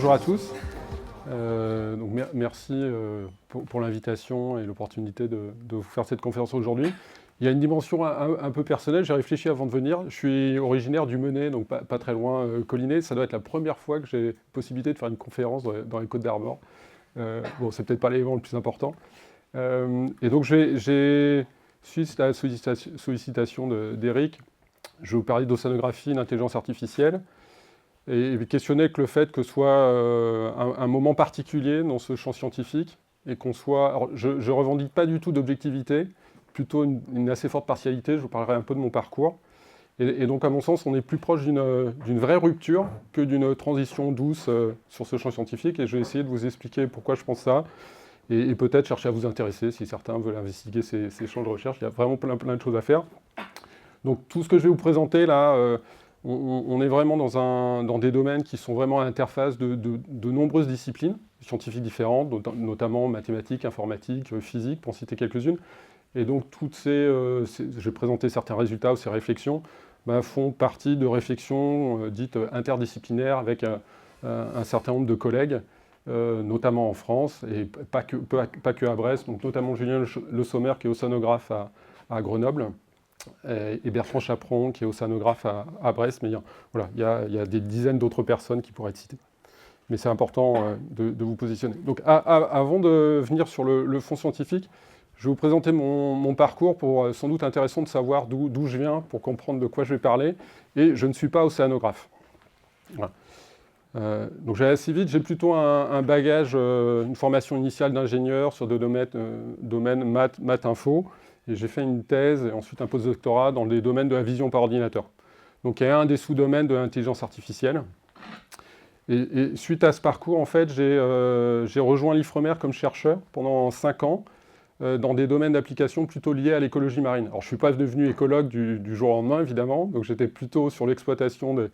bonjour à tous. Merci pour l'invitation et l'opportunité de vous faire cette conférence aujourd'hui. Il y a une dimension un peu personnelle, j'ai réfléchi avant de venir. Je suis originaire du Menez, donc pas très loin, Collinet. Ça doit être la première fois que j'ai la possibilité de faire une conférence dans les Côtes d'Armor. Bon, c'est peut-être pas l'élément le plus important. Et donc, suite à la sollicitation d'Eric, je vais vous parler d'océanographie, d'intelligence artificielle, et questionner que le fait que ce soit un moment particulier dans ce champ scientifique, et qu'on soit... Alors, je ne revendique pas du tout d'objectivité, plutôt une assez forte partialité. Je vous parlerai un peu de mon parcours. Et donc, à mon sens, on est plus proche d'une vraie rupture que d'une transition douce sur ce champ scientifique, et je vais essayer de vous expliquer pourquoi je pense ça, et peut-être chercher à vous intéresser, si certains veulent investiguer ces champs de recherche. Il y a vraiment plein de choses à faire. Donc, tout ce que je vais vous présenter là... On est vraiment dans des domaines qui sont vraiment à l'interface de nombreuses disciplines scientifiques différentes, notamment mathématiques, informatique, physique, pour en citer quelques-unes. Et donc, je vais présenter certains résultats ou ces réflexions, font partie de réflexions dites interdisciplinaires avec un certain nombre de collègues, notamment en France, et pas que à Brest, donc notamment Julien Le Sommer, qui est océanographe à Grenoble, et Bertrand Chaperon, qui est océanographe à Brest, mais il y a des dizaines d'autres personnes qui pourraient être citées. Mais c'est important de vous positionner. Donc avant de venir sur le fond scientifique, je vais vous présenter mon parcours pour sans doute intéressant de savoir d'où je viens, pour comprendre de quoi je vais parler, et je ne suis pas océanographe. Voilà. Donc j'allais assez vite, j'ai plutôt un bagage, une formation initiale d'ingénieur sur des domaines maths info, et j'ai fait une thèse et ensuite un postdoctorat dans les domaines de la vision par ordinateur. Donc il y a un des sous-domaines de l'intelligence artificielle. Et suite à ce parcours, en fait, j'ai rejoint l'Ifremer comme chercheur pendant 5 ans dans des domaines d'application plutôt liés à l'écologie marine. Alors je ne suis pas devenu écologue du jour au lendemain, évidemment, donc j'étais plutôt sur l'exploitation de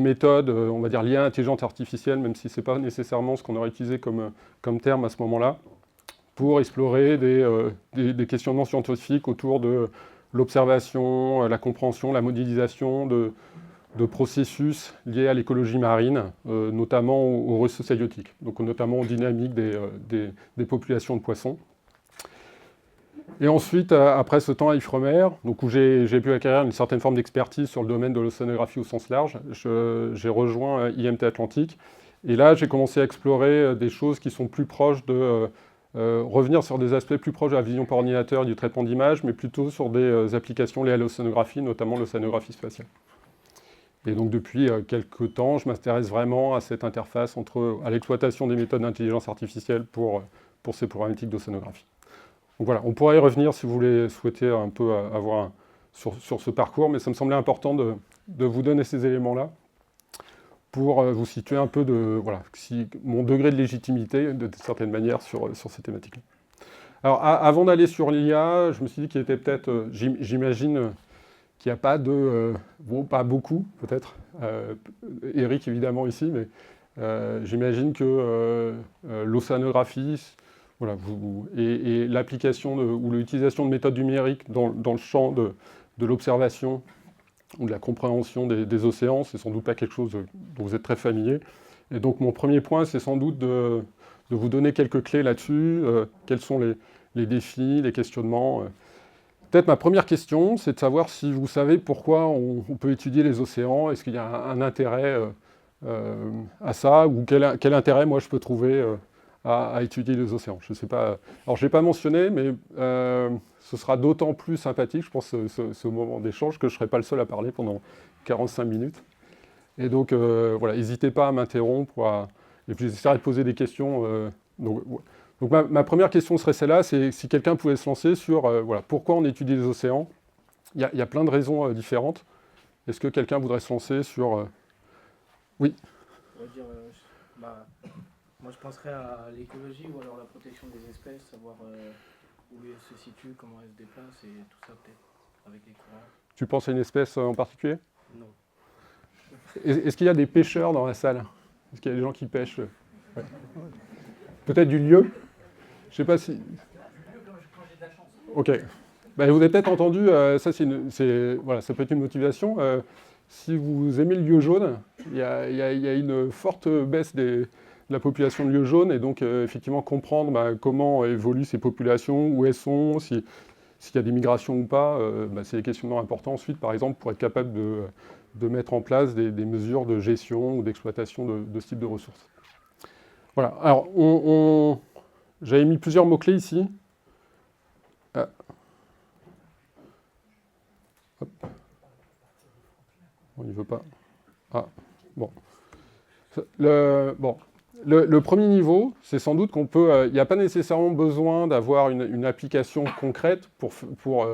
méthodes, on va dire, liées à l'intelligence artificielle, même si ce n'est pas nécessairement ce qu'on aurait utilisé comme terme à ce moment-là, pour explorer des questionnements scientifiques autour de l'observation, la compréhension, la modélisation de processus liés à l'écologie marine, notamment aux ressources halieutiques, donc notamment aux dynamiques des populations de poissons. Et ensuite, après ce temps à Ifremer, donc où j'ai pu acquérir une certaine forme d'expertise sur le domaine de l'océanographie au sens large, j'ai rejoint IMT Atlantique. Et là, j'ai commencé à explorer des choses qui sont plus proches de... revenir sur des aspects plus proches de la vision par ordinateur et du traitement d'images, mais plutôt sur des applications liées à l'océanographie, notamment l'océanographie spatiale. Et donc depuis quelques temps, je m'intéresse vraiment à cette interface à l'exploitation des méthodes d'intelligence artificielle pour ces problématiques d'océanographie. Donc voilà, on pourra y revenir si vous souhaitez un peu avoir sur ce parcours, mais ça me semblait important de vous donner ces éléments-là pour vous situer un peu mon degré de légitimité, de certaine manière, sur ces thématiques-là. Alors, avant d'aller sur l'IA, je me suis dit qu'il était peut-être, j'imagine qu'il n'y a pas pas beaucoup, peut-être, Eric évidemment ici, mais j'imagine que l'océanographie, et l'application ou l'utilisation de méthodes numériques dans le champ de l'observation ou de la compréhension des océans, c'est sans doute pas quelque chose dont vous êtes très familier. Et donc mon premier point, c'est sans doute de vous donner quelques clés là-dessus, quels sont les défis, les questionnements. Peut-être ma première question, c'est de savoir si vous savez pourquoi on peut étudier les océans, est-ce qu'il y a un intérêt à ça, ou quel intérêt moi je peux trouver à étudier les océans. Je ne sais pas. Alors je ne l'ai pas mentionné, mais ce sera d'autant plus sympathique, je pense, ce moment d'échange, que je ne serai pas le seul à parler pendant 45 minutes. Et donc, n'hésitez pas à m'interrompre, et puis j'essaierai de poser des questions. Donc ma première question serait celle-là, c'est si quelqu'un pouvait se lancer sur pourquoi on étudie les océans. Il y a plein de raisons différentes. Est-ce que quelqu'un voudrait se lancer sur... Oui. On va dire, moi je penserais à l'écologie ou alors la protection des espèces, savoir où elles se situent, comment elles se déplacent et tout ça peut-être, avec les courants. Tu penses à une espèce en particulier ? Non. Est-ce qu'il y a des pêcheurs dans la salle ? Est-ce qu'il y a des gens qui pêchent ? Ouais. Peut-être du lieu ? Je ne sais pas si... Du lieu quand j'ai de la chance. Ok. Vous avez peut-être entendu, ça peut être une motivation. si vous aimez le lieu jaune, il y a une forte baisse de la population de lieu jaune, et donc effectivement comprendre comment évoluent ces populations, où elles sont, s'il y a des migrations ou pas, c'est des questionnements importants ensuite, par exemple, pour être capable de mettre en place des mesures de gestion ou d'exploitation de ce type de ressources. Voilà, alors j'avais mis plusieurs mots-clés ici. Ah. Hop. On n'y veut pas. Ah, bon. Le premier niveau, c'est sans doute qu'on peut... Il n'y a pas nécessairement besoin d'avoir une application concrète pour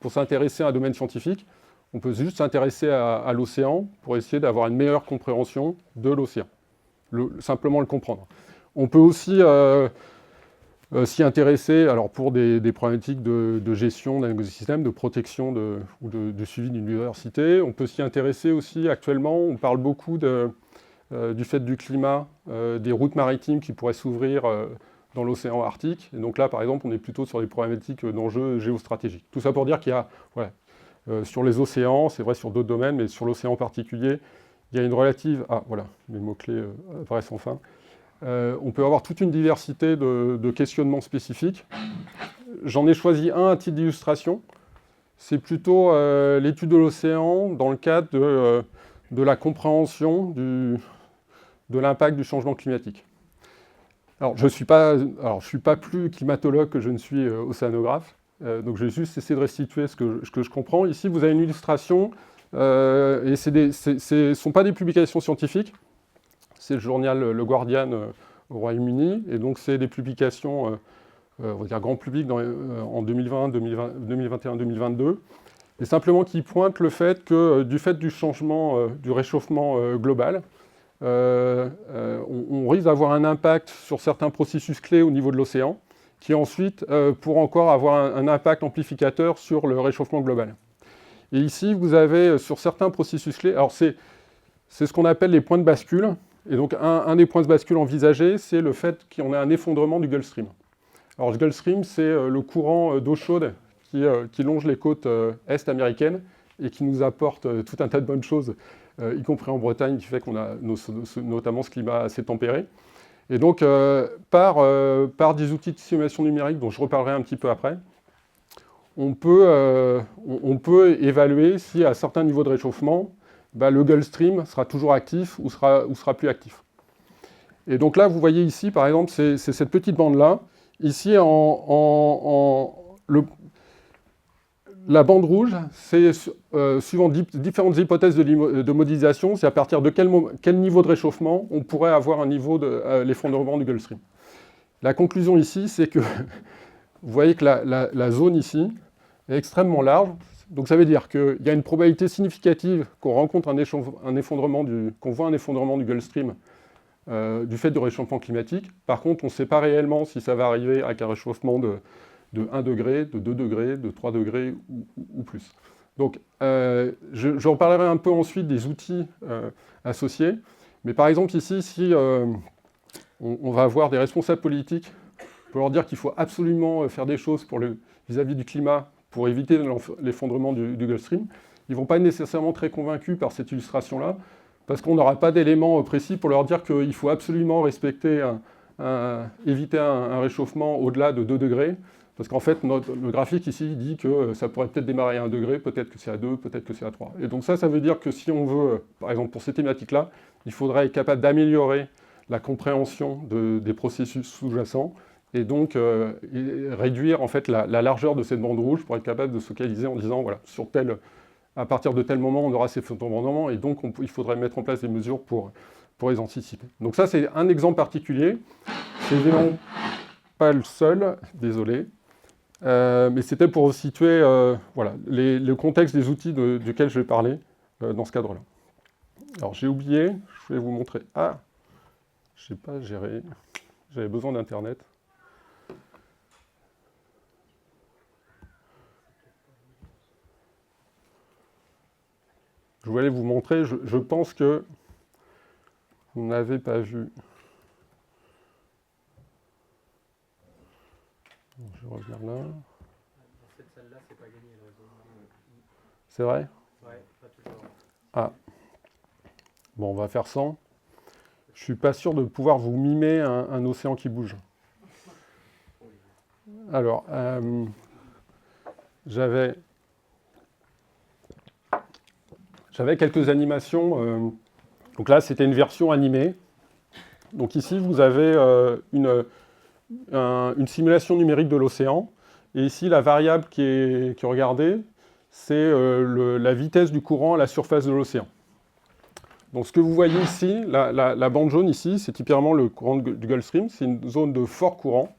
s'intéresser à un domaine scientifique. On peut juste s'intéresser à l'océan pour essayer d'avoir une meilleure compréhension de l'océan. Simplement le comprendre. On peut aussi s'y intéresser alors pour des problématiques de gestion d'un écosystème, de protection ou de suivi d'une biodiversité. On peut s'y intéresser aussi actuellement, on parle beaucoup du fait du climat, des routes maritimes qui pourraient s'ouvrir dans l'océan Arctique. Et donc là, par exemple, on est plutôt sur des problématiques d'enjeux géostratégiques. Tout ça pour dire qu'il y a, voilà, sur les océans, c'est vrai sur d'autres domaines, mais sur l'océan en particulier, il y a une relative... Ah, voilà, mes mots-clés apparaissent enfin. On peut avoir toute une diversité de questionnements spécifiques. J'en ai choisi un à titre d'illustration. C'est plutôt l'étude de l'océan dans le cadre de la compréhension de l'impact du changement climatique. Alors, je ne suis pas plus climatologue que je ne suis océanographe, donc je vais juste essayer de restituer ce que je comprends. Ici, vous avez une illustration, et ce ne sont pas des publications scientifiques, c'est le journal Le Guardian au Royaume-Uni, et donc c'est des publications, on va dire grand public en 2020, 2021, 2022, et simplement qui pointent le fait que du fait du changement, du réchauffement global, on risque d'avoir un impact sur certains processus clés au niveau de l'océan, qui ensuite pourra encore avoir un impact amplificateur sur le réchauffement global. Et ici, vous avez sur certains processus clés, alors c'est ce qu'on appelle les points de bascule, et donc un des points de bascule envisagés, c'est le fait qu'on ait un effondrement du Gulf Stream. Alors le Gulf Stream, c'est le courant d'eau chaude qui longe les côtes est américaines et qui nous apporte tout un tas de bonnes choses, y compris en Bretagne, qui fait qu'on a notamment ce climat assez tempéré. Et donc, par des outils de simulation numérique, dont je reparlerai un petit peu après, on peut évaluer si, à certains niveaux de réchauffement, le Gulf Stream sera toujours actif ou sera plus actif. Et donc là, vous voyez ici, par exemple, c'est cette petite bande-là. Ici, la bande rouge, c'est suivant différentes hypothèses de modélisation, c'est à partir de quel niveau de réchauffement on pourrait avoir un niveau de l'effondrement du Gulf Stream. La conclusion ici, c'est que vous voyez que la zone ici est extrêmement large. Donc ça veut dire qu'il y a une probabilité significative qu'on rencontre qu'on voit un effondrement du Gulf Stream du fait du réchauffement climatique. Par contre, on ne sait pas réellement si ça va arriver avec un réchauffement de 1 degré, de 2 degrés, de 3 degrés ou plus. Donc, je reparlerai un peu ensuite des outils associés. Mais par exemple, ici, si on va avoir des responsables politiques pour leur dire qu'il faut absolument faire des choses vis-à-vis du climat pour éviter l'effondrement du Gulf Stream, ils ne vont pas être nécessairement très convaincus par cette illustration-là, parce qu'on n'aura pas d'éléments précis pour leur dire qu'il faut absolument respecter, éviter un réchauffement au-delà de 2 degrés, parce qu'en fait, le graphique ici dit que ça pourrait peut-être démarrer à 1 degré, peut-être que c'est à 2, peut-être que c'est à 3. Et donc ça veut dire que si on veut, par exemple pour ces thématiques-là, il faudrait être capable d'améliorer la compréhension des processus sous-jacents, et donc réduire en fait la largeur de cette bande rouge pour être capable de se focaliser en disant, voilà, à partir de tel moment, on aura ces effondrements, et donc il faudrait mettre en place des mesures pour les anticiper. Donc ça, c'est un exemple particulier. C'est évidemment pas le seul, désolé. Mais c'était pour situer voilà, le contexte des outils duquel je vais parler dans ce cadre-là. Alors j'ai oublié, je vais vous montrer. Ah, je n'ai pas géré, j'avais besoin d'Internet. Je voulais vous montrer, je pense que vous n'avez pas vu. Je reviens là. Dans cette salle-là, c'est pas gagné le réseau. C'est vrai? Ouais, pas toujours. Ah, Bon, on va faire 100. Je ne suis pas sûr de pouvoir vous mimer un océan qui bouge. Alors, j'avais quelques animations. Donc là, c'était une version animée. Donc ici, vous avez une simulation numérique de l'océan. Et ici, la variable qui est regardée, c'est la vitesse du courant à la surface de l'océan. Donc ce que vous voyez ici, la bande jaune ici, c'est typiquement le courant du Gulf Stream. C'est une zone de fort courant.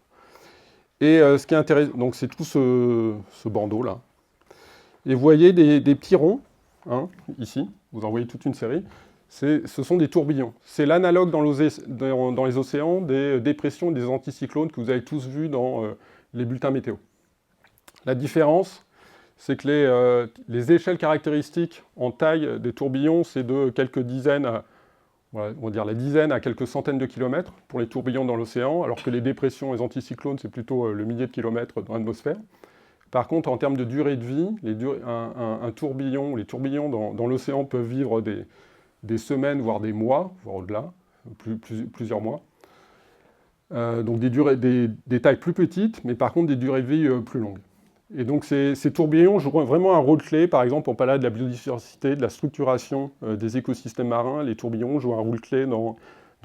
Et ce qui est intéressant, donc c'est tout ce bandeau là. Et vous voyez des petits ronds, hein, ici, vous en voyez toute une série. Ce sont des tourbillons. C'est l'analogue dans les océans des dépressions, des anticyclones que vous avez tous vus dans les bulletins météo. La différence, c'est que les échelles caractéristiques en taille des tourbillons, c'est de quelques dizaines, voilà, on va dire la dizaine à quelques centaines de kilomètres pour les tourbillons dans l'océan, alors que les dépressions, les anticyclones, c'est plutôt le millier de kilomètres dans l'atmosphère. Par contre, en termes de durée de vie, un tourbillon, les tourbillons dans l'océan peuvent vivre des semaines, voire des mois, voire au-delà, plusieurs mois. Donc des tailles plus petites, mais par contre des durées de vie plus longues. Et donc ces tourbillons jouent vraiment un rôle clé, par exemple, on parlait de la biodiversité, de la structuration des écosystèmes marins. Les tourbillons jouent un rôle clé dans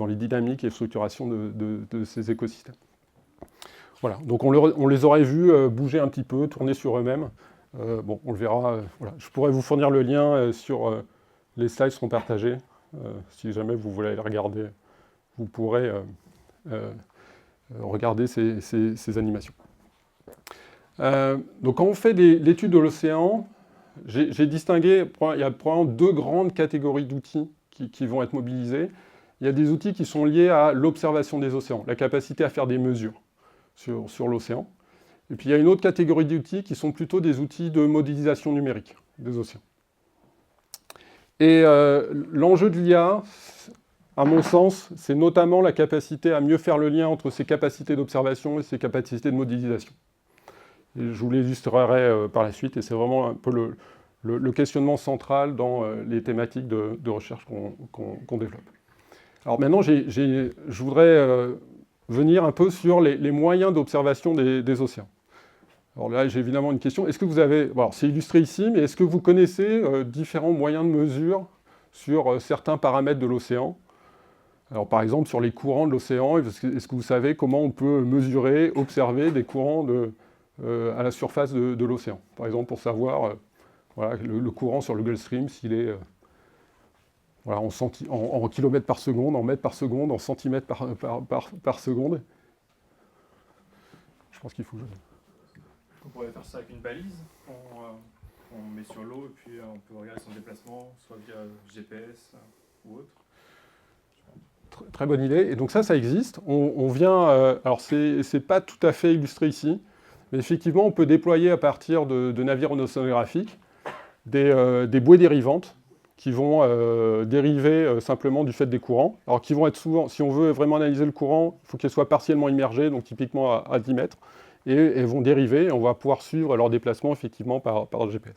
les dynamiques et structurations de ces écosystèmes. Voilà, donc on les aurait vus bouger un petit peu, tourner sur eux-mêmes. Bon, on le verra. Voilà. Je pourrais vous fournir le lien sur... les slides seront partagés. Si jamais vous voulez les regarder, vous pourrez regarder ces animations. Donc quand on fait l'étude de l'océan, j'ai distingué, il y a probablement deux grandes catégories d'outils qui vont être mobilisés. Il y a des outils qui sont liés à l'observation des océans, la capacité à faire des mesures sur l'océan. Et puis il y a une autre catégorie d'outils qui sont plutôt des outils de modélisation numérique des océans. Et l'enjeu de l'IA, à mon sens, c'est notamment la capacité à mieux faire le lien entre ses capacités d'observation et ses capacités de modélisation. Et je vous l'illustrerai par la suite, et c'est vraiment un peu le questionnement central dans les thématiques de recherche qu'on développe. Alors maintenant, je voudrais venir un peu sur les moyens d'observation des océans. Alors là, j'ai évidemment une question. Est-ce que vous avez... Bon, c'est illustré ici, mais est-ce que vous connaissez différents moyens de mesure sur certains paramètres de l'océan? Alors par exemple, sur les courants de l'océan, est-ce que vous savez comment on peut mesurer, observer des courants à la surface de l'océan? Par exemple, pour savoir voilà, le courant sur le Gulf Stream, s'il est voilà, en kilomètres par seconde, en mètres par seconde, en centimètres par seconde. Je pense qu'il faut que je... On pourrait faire ça avec une balise, on met sur l'eau et puis on peut regarder son déplacement, soit via GPS ou autre. Très bonne idée. Et donc ça existe. On vient... alors c'est pas tout à fait illustré ici, mais effectivement on peut déployer à partir de navires océanographiques des bouées dérivantes qui vont dériver simplement du fait des courants. Alors qui vont être souvent, si on veut vraiment analyser le courant, il faut qu'elles soient partiellement immergées, donc typiquement à 10 mètres. Et elles vont dériver, et on va pouvoir suivre leur déplacement effectivement par GPS.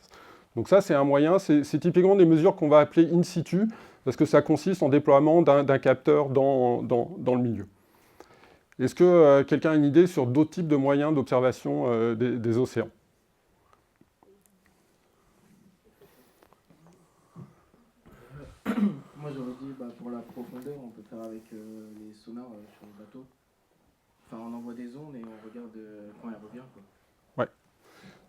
Donc ça, c'est un moyen, c'est typiquement des mesures qu'on va appeler in situ, parce que ça consiste en déploiement d'un capteur dans le milieu. Est-ce que quelqu'un a une idée sur d'autres types de moyens d'observation des océans? Moi j'aurais dit, pour la profondeur, on peut faire avec les sonars sur le bateau. Enfin, on envoie des ondes et on regarde quand elle revient, quoi. Ouais.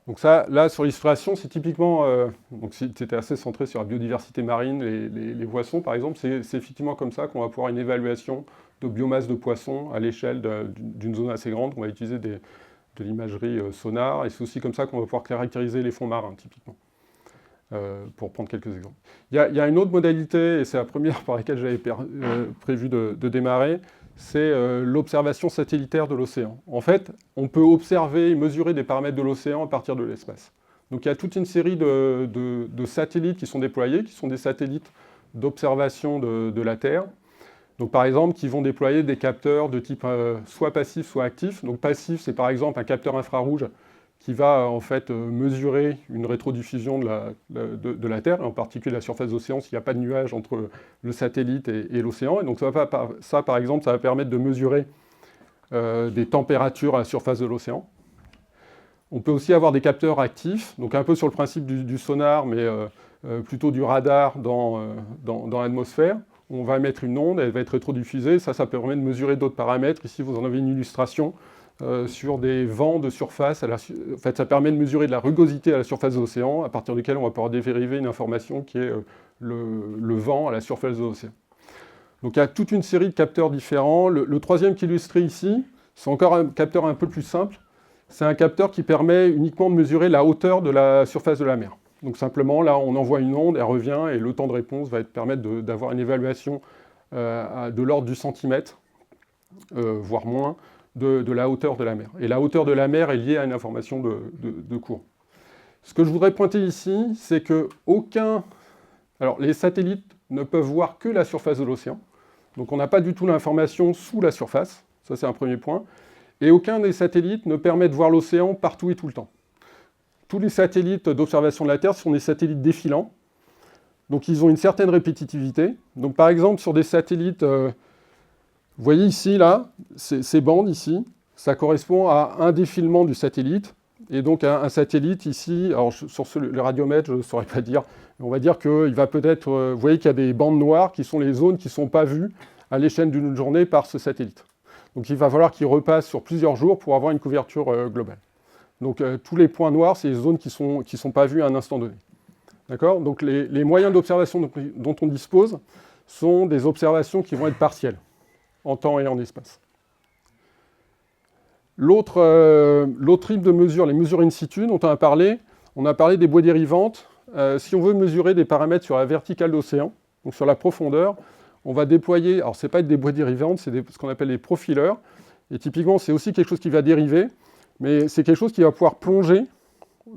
Donc ça, là, sur l'illustration, c'est typiquement... donc c'était assez centré sur la biodiversité marine, les poissons, par exemple. C'est effectivement comme ça qu'on va pouvoir une évaluation de biomasse de poissons à l'échelle d'une zone assez grande. On va utiliser de l'imagerie sonar. Et c'est aussi comme ça qu'on va pouvoir caractériser les fonds marins, typiquement. Pour prendre quelques exemples. Il y a une autre modalité, et c'est la première par laquelle j'avais prévu de démarrer, c'est l'observation satellitaire de l'océan. En fait, on peut observer et mesurer des paramètres de l'océan à partir de l'espace. Donc il y a toute une série de satellites qui sont déployés, qui sont des satellites d'observation de la Terre. Donc par exemple, qui vont déployer des capteurs de type soit passif, soit actif. Donc passif, c'est par exemple un capteur infrarouge qui va en fait mesurer une rétrodiffusion de la Terre, en particulier la surface de l'océan, s'il n'y a pas de nuage entre le satellite et l'océan. Et donc ça, par exemple, ça va permettre de mesurer des températures à la surface de l'océan. On peut aussi avoir des capteurs actifs, donc un peu sur le principe du sonar, mais plutôt du radar dans l'atmosphère. On va émettre une onde, elle va être rétrodiffusée, ça permet de mesurer d'autres paramètres. Ici, vous en avez une illustration sur des vents de surface. En fait, ça permet de mesurer de la rugosité à la surface de l'océan, à partir duquel on va pouvoir dériver une information qui est le vent à la surface de l'océan. Donc il y a toute une série de capteurs différents. Le troisième qui est illustré ici, c'est encore un capteur un peu plus simple. C'est un capteur qui permet uniquement de mesurer la hauteur de la surface de la mer. Donc simplement, là, on envoie une onde, elle revient, et le temps de réponse va permettre d'avoir une évaluation de l'ordre du centimètre, voire moins, de la hauteur de la mer. Et la hauteur de la mer est liée à une information de courant. Ce que je voudrais pointer ici, c'est que les satellites ne peuvent voir que la surface de l'océan. Donc on n'a pas du tout l'information sous la surface. Ça, c'est un premier point. Et aucun des satellites ne permet de voir l'océan partout et tout le temps. Tous les satellites d'observation de la Terre sont des satellites défilants. Donc ils ont une certaine répétitivité. Donc par exemple, sur des satellites... vous voyez ici, là, ces bandes ici, ça correspond à un défilement du satellite. Et donc un satellite ici, alors sur le radiomètre, je ne saurais pas dire, mais on va dire qu'il va peut-être... vous voyez qu'il y a des bandes noires qui sont les zones qui ne sont pas vues à l'échelle d'une journée par ce satellite. Donc il va falloir qu'il repasse sur plusieurs jours pour avoir une couverture globale. Donc tous les points noirs, c'est les zones qui sont pas vues à un instant donné. D'accord ? Donc les moyens d'observation dont on dispose sont des observations qui vont être partielles, en temps et en espace. L'autre type de mesures, les mesures in situ dont on a parlé des bouées dérivantes. Si on veut mesurer des paramètres sur la verticale d'océan, donc sur la profondeur, on va déployer, alors ce n'est pas des bouées dérivantes, c'est ce qu'on appelle les profileurs, et typiquement c'est aussi quelque chose qui va dériver, mais c'est quelque chose qui va pouvoir plonger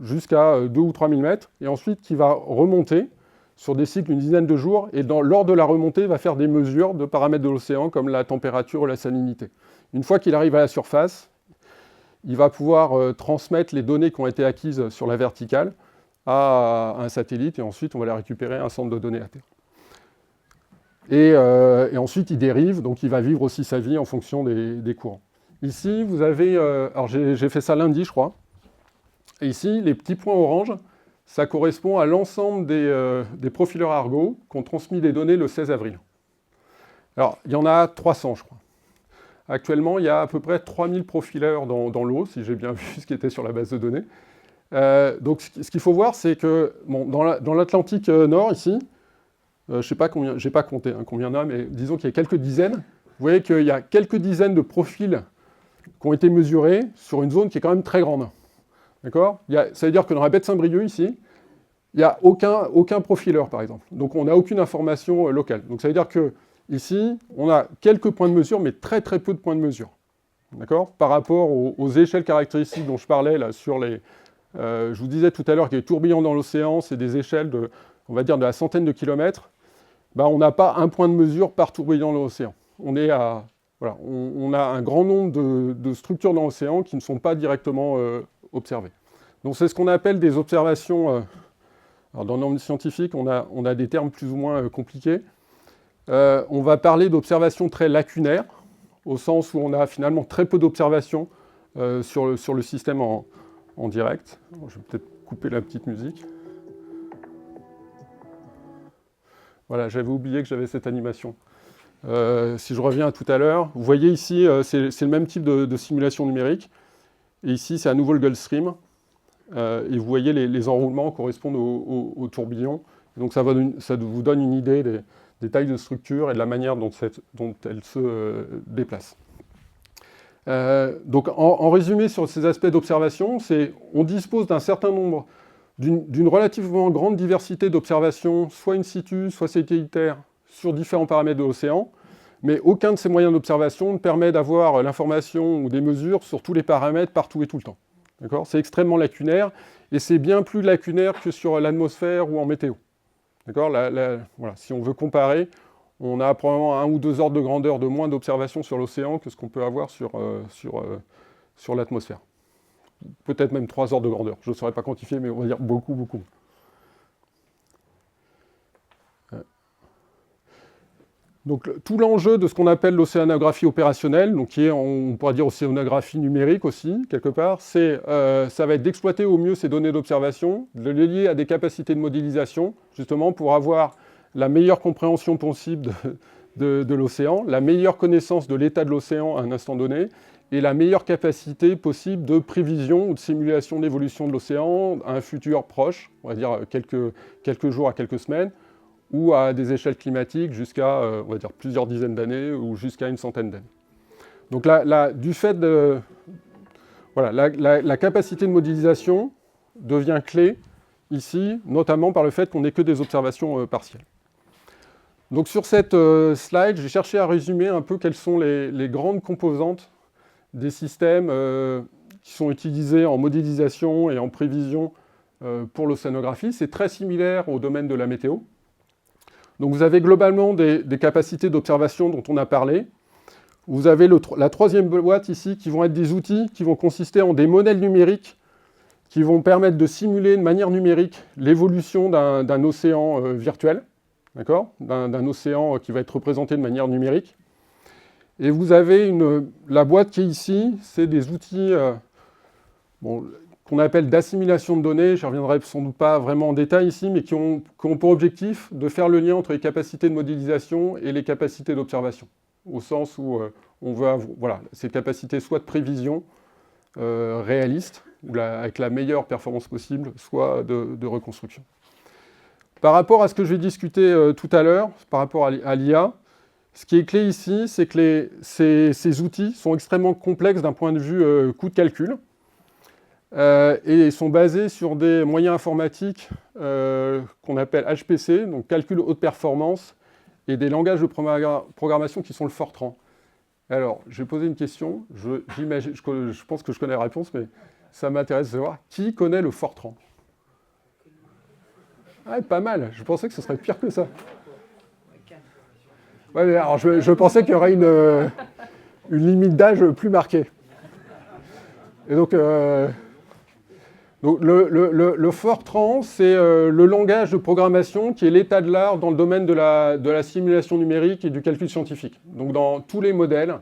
jusqu'à 2 ou 3 000 mètres, et ensuite qui va remonter sur des cycles d'une dizaine de jours, et lors de la remontée, va faire des mesures de paramètres de l'océan, comme la température ou la salinité. Une fois qu'il arrive à la surface, il va pouvoir transmettre les données qui ont été acquises sur la verticale à un satellite, et ensuite on va les récupérer à un centre de données à terre. Et ensuite il dérive, donc il va vivre aussi sa vie en fonction des courants. Ici, vous avez, alors j'ai fait ça lundi, je crois, et ici, les petits points orange, ça correspond à l'ensemble des profileurs Argo qui ont transmis des données le 16 avril. Alors, il y en a 300, je crois. Actuellement, il y a à peu près 3000 profileurs dans l'eau, si j'ai bien vu ce qui était sur la base de données. Donc, ce qu'il faut voir, c'est que bon, dans l'Atlantique Nord, ici, je ne sais pas combien, je n'ai pas compté combien il y en a, mais disons qu'il y a quelques dizaines. Vous voyez qu'il y a quelques dizaines de profils qui ont été mesurés sur une zone qui est quand même très grande. D'accord ? Ça veut dire que dans la baie de Saint-Brieuc, ici, il n'y a aucun profileur, par exemple. Donc on n'a aucune information locale. Donc ça veut dire que ici, on a quelques points de mesure, mais très très peu de points de mesure. D'accord ? Par rapport aux échelles caractéristiques dont je parlais, là, sur les... je vous disais tout à l'heure que les tourbillons dans l'océan, c'est des échelles de, on va dire, de la centaine de kilomètres. Ben, on n'a pas un point de mesure par tourbillon dans l'océan. On est à... Voilà, on a un grand nombre de structures dans l'océan qui ne sont pas directement observées. Donc c'est ce qu'on appelle des observations... alors dans le monde scientifique, on a des termes plus ou moins compliqués. On va parler d'observations très lacunaires, au sens où on a finalement très peu d'observations sur le système en direct. Alors, je vais peut-être couper la petite musique. Voilà, j'avais oublié que j'avais cette animation. Si je reviens à tout à l'heure, vous voyez ici, c'est le même type de simulation numérique. Et ici, c'est à nouveau le Gulfstream. Et vous voyez, les enroulements correspondent aux tourbillons. Donc ça vous donne une idée des tailles de structure et de la manière dont elles se déplacent. Donc en résumé sur ces aspects d'observation, on dispose d'un certain nombre, d'une relativement grande diversité d'observations, soit in situ, soit satellitaires, sur différents paramètres de l'océan, mais aucun de ces moyens d'observation ne permet d'avoir l'information ou des mesures sur tous les paramètres partout et tout le temps. D'accord ? C'est extrêmement lacunaire, et c'est bien plus lacunaire que sur l'atmosphère ou en météo. D'accord ? Voilà. Si on veut comparer, on a probablement 1 ou 2 ordres de grandeur de moins d'observations sur l'océan que ce qu'on peut avoir sur l'atmosphère. peut-être même 3 ordres de grandeur. Je ne saurais pas quantifier, mais on va dire beaucoup, beaucoup. Donc tout l'enjeu de ce qu'on appelle l'océanographie opérationnelle, donc qui est, on pourrait dire océanographie numérique aussi, quelque part, ça va être d'exploiter au mieux ces données d'observation, de les lier à des capacités de modélisation, justement pour avoir la meilleure compréhension possible de l'océan, la meilleure connaissance de l'état de l'océan à un instant donné, et la meilleure capacité possible de prévision ou de simulation de l'évolution de l'océan à un futur proche, on va dire quelques jours à quelques semaines, ou à des échelles climatiques jusqu'à, on va dire, plusieurs dizaines d'années ou jusqu'à une centaine d'années. Donc du fait de... Voilà, la capacité de modélisation devient clé ici, notamment par le fait qu'on n'ait que des observations partielles. Donc sur cette slide, j'ai cherché à résumer un peu quelles sont les grandes composantes des systèmes qui sont utilisés en modélisation et en prévision pour l'océanographie. C'est très similaire au domaine de la météo. Donc vous avez globalement des capacités d'observation dont on a parlé. Vous avez la troisième boîte ici qui vont être des outils qui vont consister en des modèles numériques qui vont permettre de simuler de manière numérique l'évolution d'un océan virtuel, d'accord, d'un océan qui va être représenté de manière numérique. Et vous avez la boîte qui est ici, c'est des outils qu'on appelle d'assimilation de données, je ne reviendrai sans doute pas vraiment en détail ici, mais qui ont pour objectif de faire le lien entre les capacités de modélisation et les capacités d'observation, au sens où on veut avoir ces capacités soit de prévision réaliste, ou avec la meilleure performance possible, soit de reconstruction. Par rapport à ce que je vais discuter tout à l'heure, par rapport à l'IA, ce qui est clé ici, c'est que ces outils sont extrêmement complexes d'un point de vue coût de calcul, et sont basés sur des moyens informatiques qu'on appelle HPC, donc calcul haute performance, et des langages de programmation qui sont le Fortran. Alors, je vais poser une question, je pense que je connais la réponse, mais ça m'intéresse de savoir, qui connaît le Fortran? Ah, pas mal, je pensais que ce serait pire que ça. Ouais, mais alors je pensais qu'il y aurait une limite d'âge plus marquée. Et donc le Fortran, c'est le langage de programmation qui est l'état de l'art dans le domaine de la simulation numérique et du calcul scientifique. Donc dans tous les modèles,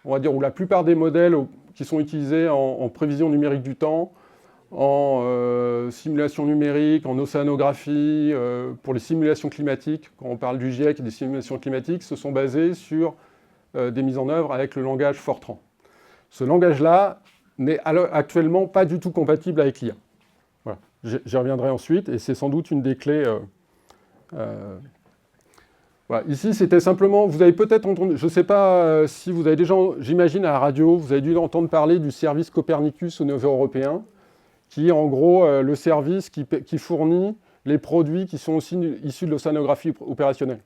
on va dire, ou la plupart des modèles qui sont utilisés en prévision numérique du temps, en simulation numérique, en océanographie, pour les simulations climatiques, quand on parle du GIEC et des simulations climatiques, se sont basés sur des mises en œuvre avec le langage Fortran. Ce langage-là n'est actuellement pas du tout compatible avec l'IA. Voilà. J'y reviendrai ensuite, et c'est sans doute une des clés. Voilà. Ici, c'était simplement, vous avez peut-être entendu, je ne sais pas si vous avez déjà, j'imagine à la radio, vous avez dû entendre parler du service Copernicus au niveau européen, qui est en gros le service qui fournit les produits qui sont aussi issus de l'océanographie opérationnelle.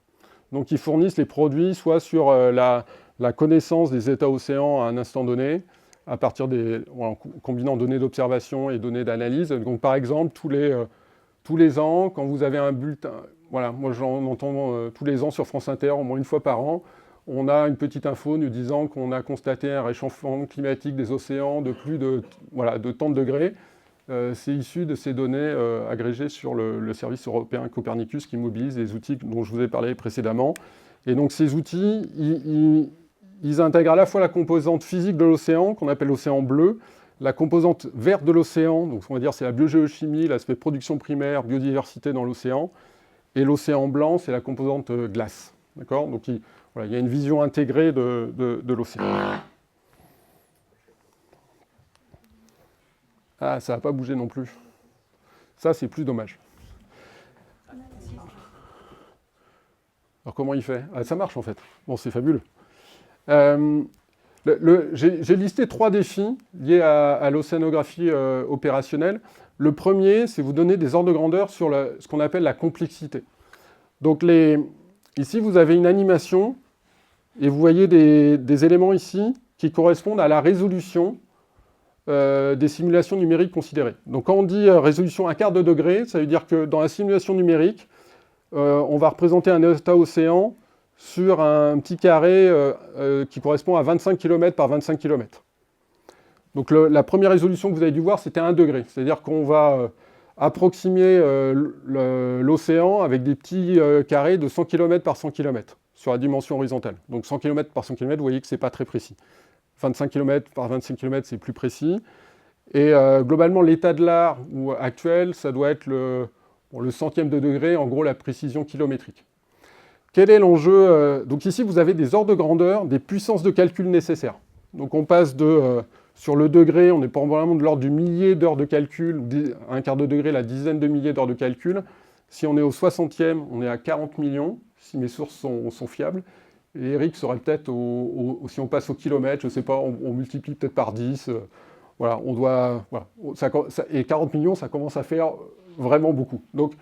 Donc, ils fournissent les produits soit sur la connaissance des états océans à un instant donné, à partir en combinant données d'observation et données d'analyse. Donc, par exemple, tous les ans, quand vous avez un bulletin, voilà, moi j'en entends tous les ans sur France Inter, au moins une fois par an, on a une petite info nous disant qu'on a constaté un réchauffement climatique des océans de plus de tant de degrés. C'est issu de ces données agrégées sur le service européen Copernicus qui mobilise les outils dont je vous ai parlé précédemment. Et donc ces outils, ils intègrent à la fois la composante physique de l'océan, qu'on appelle l'océan bleu, la composante verte de l'océan, donc on va dire c'est la biogéochimie, l'aspect production primaire, biodiversité dans l'océan, et l'océan blanc, c'est la composante glace. D'accord ? Donc il y a une vision intégrée de l'océan. Ah, ça n'a pas bougé non plus. Ça, c'est plus dommage. Alors comment il fait ? Ah, ça marche en fait. Bon, c'est fabuleux. J'ai listé 3 défis liés à l'océanographie opérationnelle. Le premier, c'est vous donner des ordres de grandeur sur ce qu'on appelle la complexité. Donc ici, vous avez une animation et vous voyez des éléments ici qui correspondent à la résolution des simulations numériques considérées. Donc quand on dit résolution 1/4 de degré, ça veut dire que dans la simulation numérique, on va représenter un état océan sur un petit carré qui correspond à 25 km par 25 km. Donc la première résolution que vous avez dû voir, c'était 1 degré. C'est-à-dire qu'on va approximer l'océan avec des petits carrés de 100 km par 100 km sur la dimension horizontale. Donc 100 km par 100 km, vous voyez que ce n'est pas très précis. 25 km par 25 km, c'est plus précis. Et globalement, l'état de l'art actuel, ça doit être le centième de degré, en gros la précision kilométrique. Quel est l'enjeu? Donc ici, vous avez des ordres de grandeur, des puissances de calcul nécessaires. Donc on passe sur le degré, on est probablement de l'ordre du millier d'heures de calcul, un quart de degré, la dizaine de milliers d'heures de calcul. Si on est au 60e, on est à 40 millions, si mes sources sont fiables. Et Eric serait peut-être, si on passe au kilomètre, je ne sais pas, on multiplie peut-être par 10. Voilà, et 40 millions, ça commence à faire vraiment beaucoup. Donc,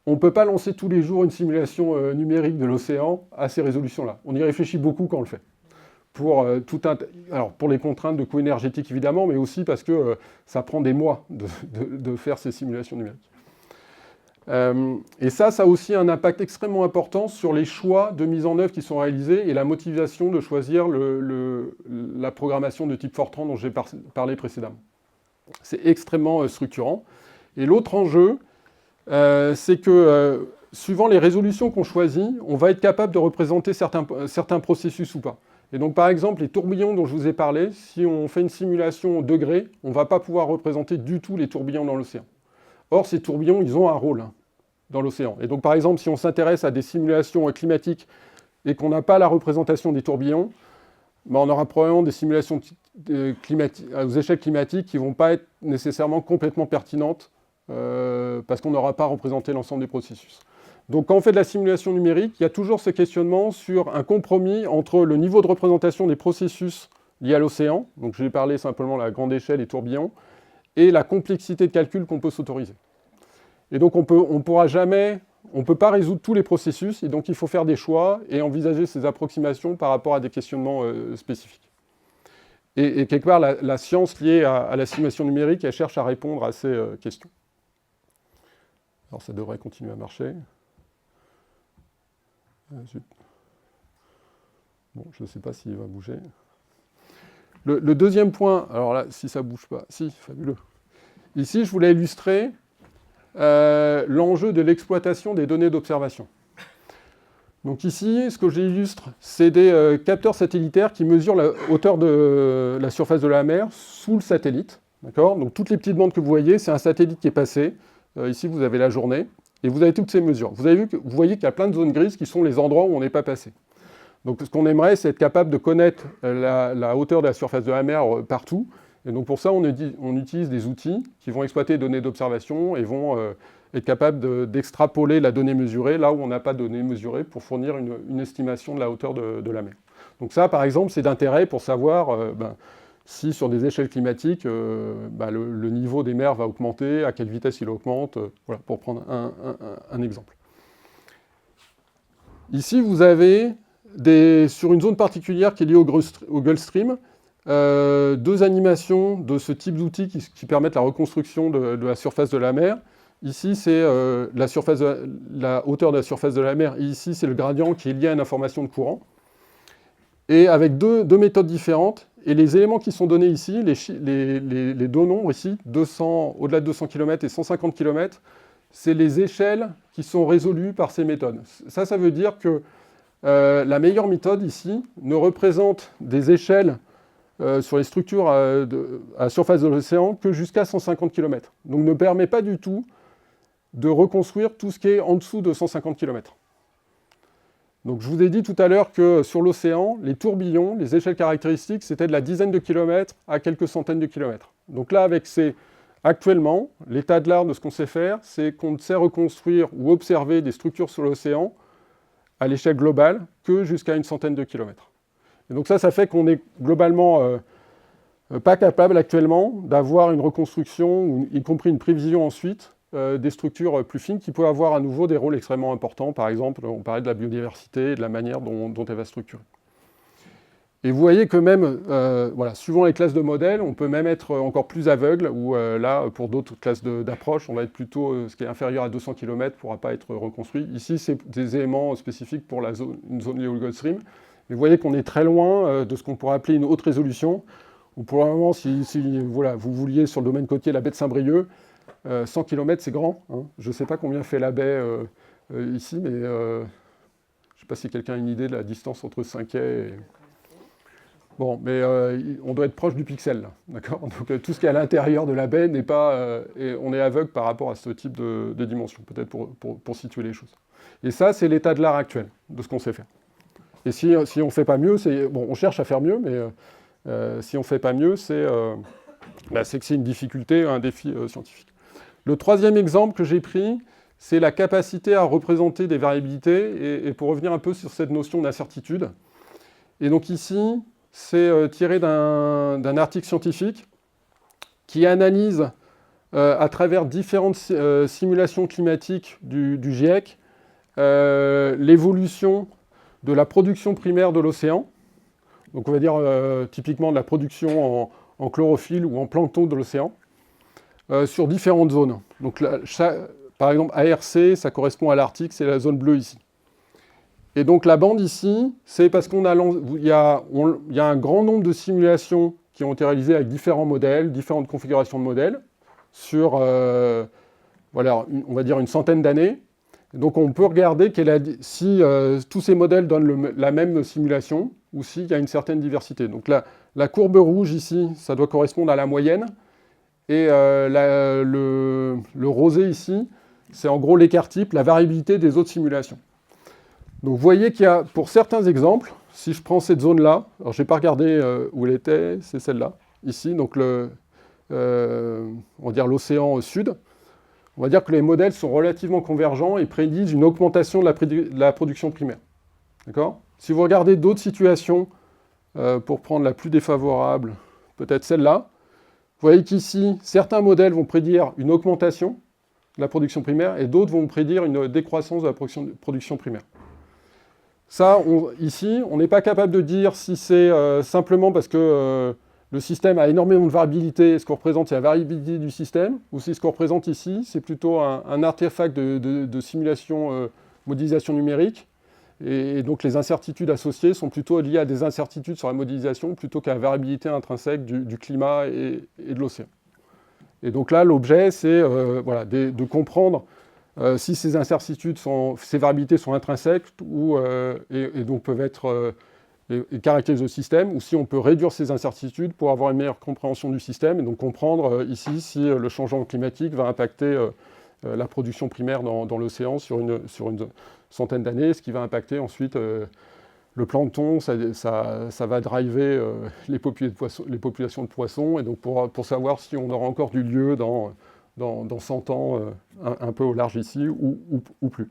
on ne peut pas lancer tous les jours une simulation numérique de l'océan à ces résolutions-là. On y réfléchit beaucoup quand on le fait. Alors, pour les contraintes de coût énergétique, évidemment, mais aussi parce que ça prend des mois de faire ces simulations numériques. Et ça a aussi un impact extrêmement important sur les choix de mise en œuvre qui sont réalisés et la motivation de choisir la programmation de type Fortran dont j'ai parlé précédemment. C'est extrêmement structurant. Et l'autre enjeu, c'est que suivant les résolutions qu'on choisit, on va être capable de représenter certains processus ou pas. Et donc par exemple, les tourbillons dont je vous ai parlé, si on fait une simulation au degré, on ne va pas pouvoir représenter du tout les tourbillons dans l'océan. Or, ces tourbillons, ils ont un rôle dans l'océan. Et donc, par exemple, si on s'intéresse à des simulations climatiques et qu'on n'a pas la représentation des tourbillons, on aura probablement des simulations aux échelles climatiques qui ne vont pas être nécessairement complètement pertinentes parce qu'on n'aura pas représenté l'ensemble des processus. Donc, quand on fait de la simulation numérique, il y a toujours ce questionnement sur un compromis entre le niveau de représentation des processus liés à l'océan, donc je vais parler simplement de la grande échelle et tourbillons, et la complexité de calcul qu'on peut s'autoriser. Et donc on ne peut pas résoudre tous les processus, et donc il faut faire des choix et envisager ces approximations par rapport à des questionnements spécifiques. Et quelque part, la science liée à la simulation numérique, elle cherche à répondre à ces questions. Alors ça devrait continuer à marcher. Zut. Bon, je ne sais pas s'il va bouger. Le deuxième point, alors là, si ça ne bouge pas, si, fabuleux. Ici, je voulais illustrer l'enjeu de l'exploitation des données d'observation. Donc ici, ce que j'illustre, c'est des capteurs satellitaires qui mesurent la hauteur de la surface de la mer sous le satellite. D'accord ? Donc toutes les petites bandes que vous voyez, c'est un satellite qui est passé. Ici, vous avez la journée, et vous avez toutes ces mesures. Vous voyez qu'il y a plein de zones grises qui sont les endroits où on n'est pas passé. Donc ce qu'on aimerait, c'est être capable de connaître la hauteur de la surface de la mer partout. Et donc pour ça, on utilise des outils qui vont exploiter les données d'observation et vont être capables d'extrapoler la donnée mesurée là où on n'a pas de données mesurées pour fournir une estimation de la hauteur de la mer. Donc ça, par exemple, c'est d'intérêt pour savoir si sur des échelles climatiques, le niveau des mers va augmenter, à quelle vitesse il augmente, voilà, pour prendre un exemple. Ici, vous avez sur une zone particulière qui est liée au Gulf Stream, deux animations de ce type d'outils qui permettent la reconstruction de la surface de la mer. Ici, c'est la hauteur de la surface de la mer, et ici, c'est le gradient qui est lié à une information de courant. Et avec deux méthodes différentes, et les éléments qui sont donnés ici, les deux nombres ici, au-delà de 200 km et 150 km, c'est les échelles qui sont résolues par ces méthodes. Ça veut dire que la meilleure méthode ici ne représente des échelles sur les structures à la surface de l'océan que jusqu'à 150 km. Donc ne permet pas du tout de reconstruire tout ce qui est en dessous de 150 km. Donc je vous ai dit tout à l'heure que sur l'océan, les tourbillons, les échelles caractéristiques, c'était de la dizaine de kilomètres à quelques centaines de kilomètres. Donc là, actuellement, l'état de l'art de ce qu'on sait faire, c'est qu'on ne sait reconstruire ou observer des structures sur l'océan à l'échelle globale que jusqu'à une centaine de kilomètres. Et donc ça fait qu'on est globalement pas capable actuellement d'avoir une reconstruction, ou y compris une prévision ensuite, des structures plus fines qui peuvent avoir à nouveau des rôles extrêmement importants. Par exemple, on parlait de la biodiversité et de la manière dont elle va structurer. Et vous voyez que même, suivant les classes de modèles, on peut même être encore plus aveugle, ou là, pour d'autres classes d'approche, on va être plutôt, ce qui est inférieur à 200 km ne pourra pas être reconstruit. Ici, c'est des éléments spécifiques pour une zone liée au Gulf Stream. Mais vous voyez qu'on est très loin de ce qu'on pourrait appeler une haute résolution, Donc pour le moment, si voilà, vous vouliez sur le domaine côtier la baie de Saint-Brieuc, 100 km c'est grand. Hein. Je ne sais pas combien fait la baie ici, mais je ne sais pas si quelqu'un a une idée de la distance entre Saint-Quay et... Bon, mais on doit être proche du pixel, là, d'accord? Donc tout ce qui est à l'intérieur de la baie n'est pas... et on est aveugle par rapport à ce type de dimension, peut-être pour situer les choses. Et ça, c'est l'état de l'art actuel, de ce qu'on sait faire. Et si on ne fait pas mieux, c'est... Bon, on cherche à faire mieux, mais si on ne fait pas mieux, c'est que c'est une difficulté, un défi scientifique. Le troisième exemple que j'ai pris, c'est la capacité à représenter des variabilités, et pour revenir un peu sur cette notion d'incertitude. Et donc ici... c'est tiré d'un article scientifique qui analyse, à travers différentes simulations climatiques du GIEC, l'évolution de la production primaire de l'océan. Donc on va dire typiquement de la production en chlorophylle ou en plancton de l'océan, sur différentes zones. Donc par exemple ARC, ça correspond à l'Arctique, c'est la zone bleue ici. Et donc la bande ici, c'est parce qu'il y a un grand nombre de simulations qui ont été réalisées avec différents modèles, différentes configurations de modèles, sur, voilà, on va dire une centaine d'années. Donc on peut regarder si tous ces modèles donnent la même simulation, ou s'il y a une certaine diversité. Donc la courbe rouge ici, ça doit correspondre à la moyenne, et le rosé ici, c'est en gros l'écart type, la variabilité des autres simulations. Donc vous voyez qu'il y a, pour certains exemples, si je prends cette zone-là, alors je n'ai pas regardé où elle était, c'est celle-là, ici, donc on va dire l'océan au sud, on va dire que les modèles sont relativement convergents et prédisent une augmentation de la production primaire. D'accord ? Si vous regardez d'autres situations, pour prendre la plus défavorable, peut-être celle-là, vous voyez qu'ici, certains modèles vont prédire une augmentation de la production primaire et d'autres vont prédire une décroissance de la production primaire. Ça, ici, on n'est pas capable de dire si c'est simplement parce que le système a énormément de variabilité, ce qu'on représente, c'est la variabilité du système, ou si ce qu'on représente ici, c'est plutôt un artefact de simulation, modélisation numérique, et donc les incertitudes associées sont plutôt liées à des incertitudes sur la modélisation, plutôt qu'à la variabilité intrinsèque du climat et de l'océan. Et donc là, l'objet, c'est voilà, de comprendre si ces incertitudes, ces variabilités sont intrinsèques et donc peuvent être et caractérisent le système, ou si on peut réduire ces incertitudes pour avoir une meilleure compréhension du système, et donc comprendre ici si le changement climatique va impacter la production primaire dans l'océan sur une centaine d'années, ce qui va impacter ensuite le plancton, ça va driver les populations de poissons, et donc pour savoir si on aura encore du lieu dans 100 ans, un peu au large ici, ou plus.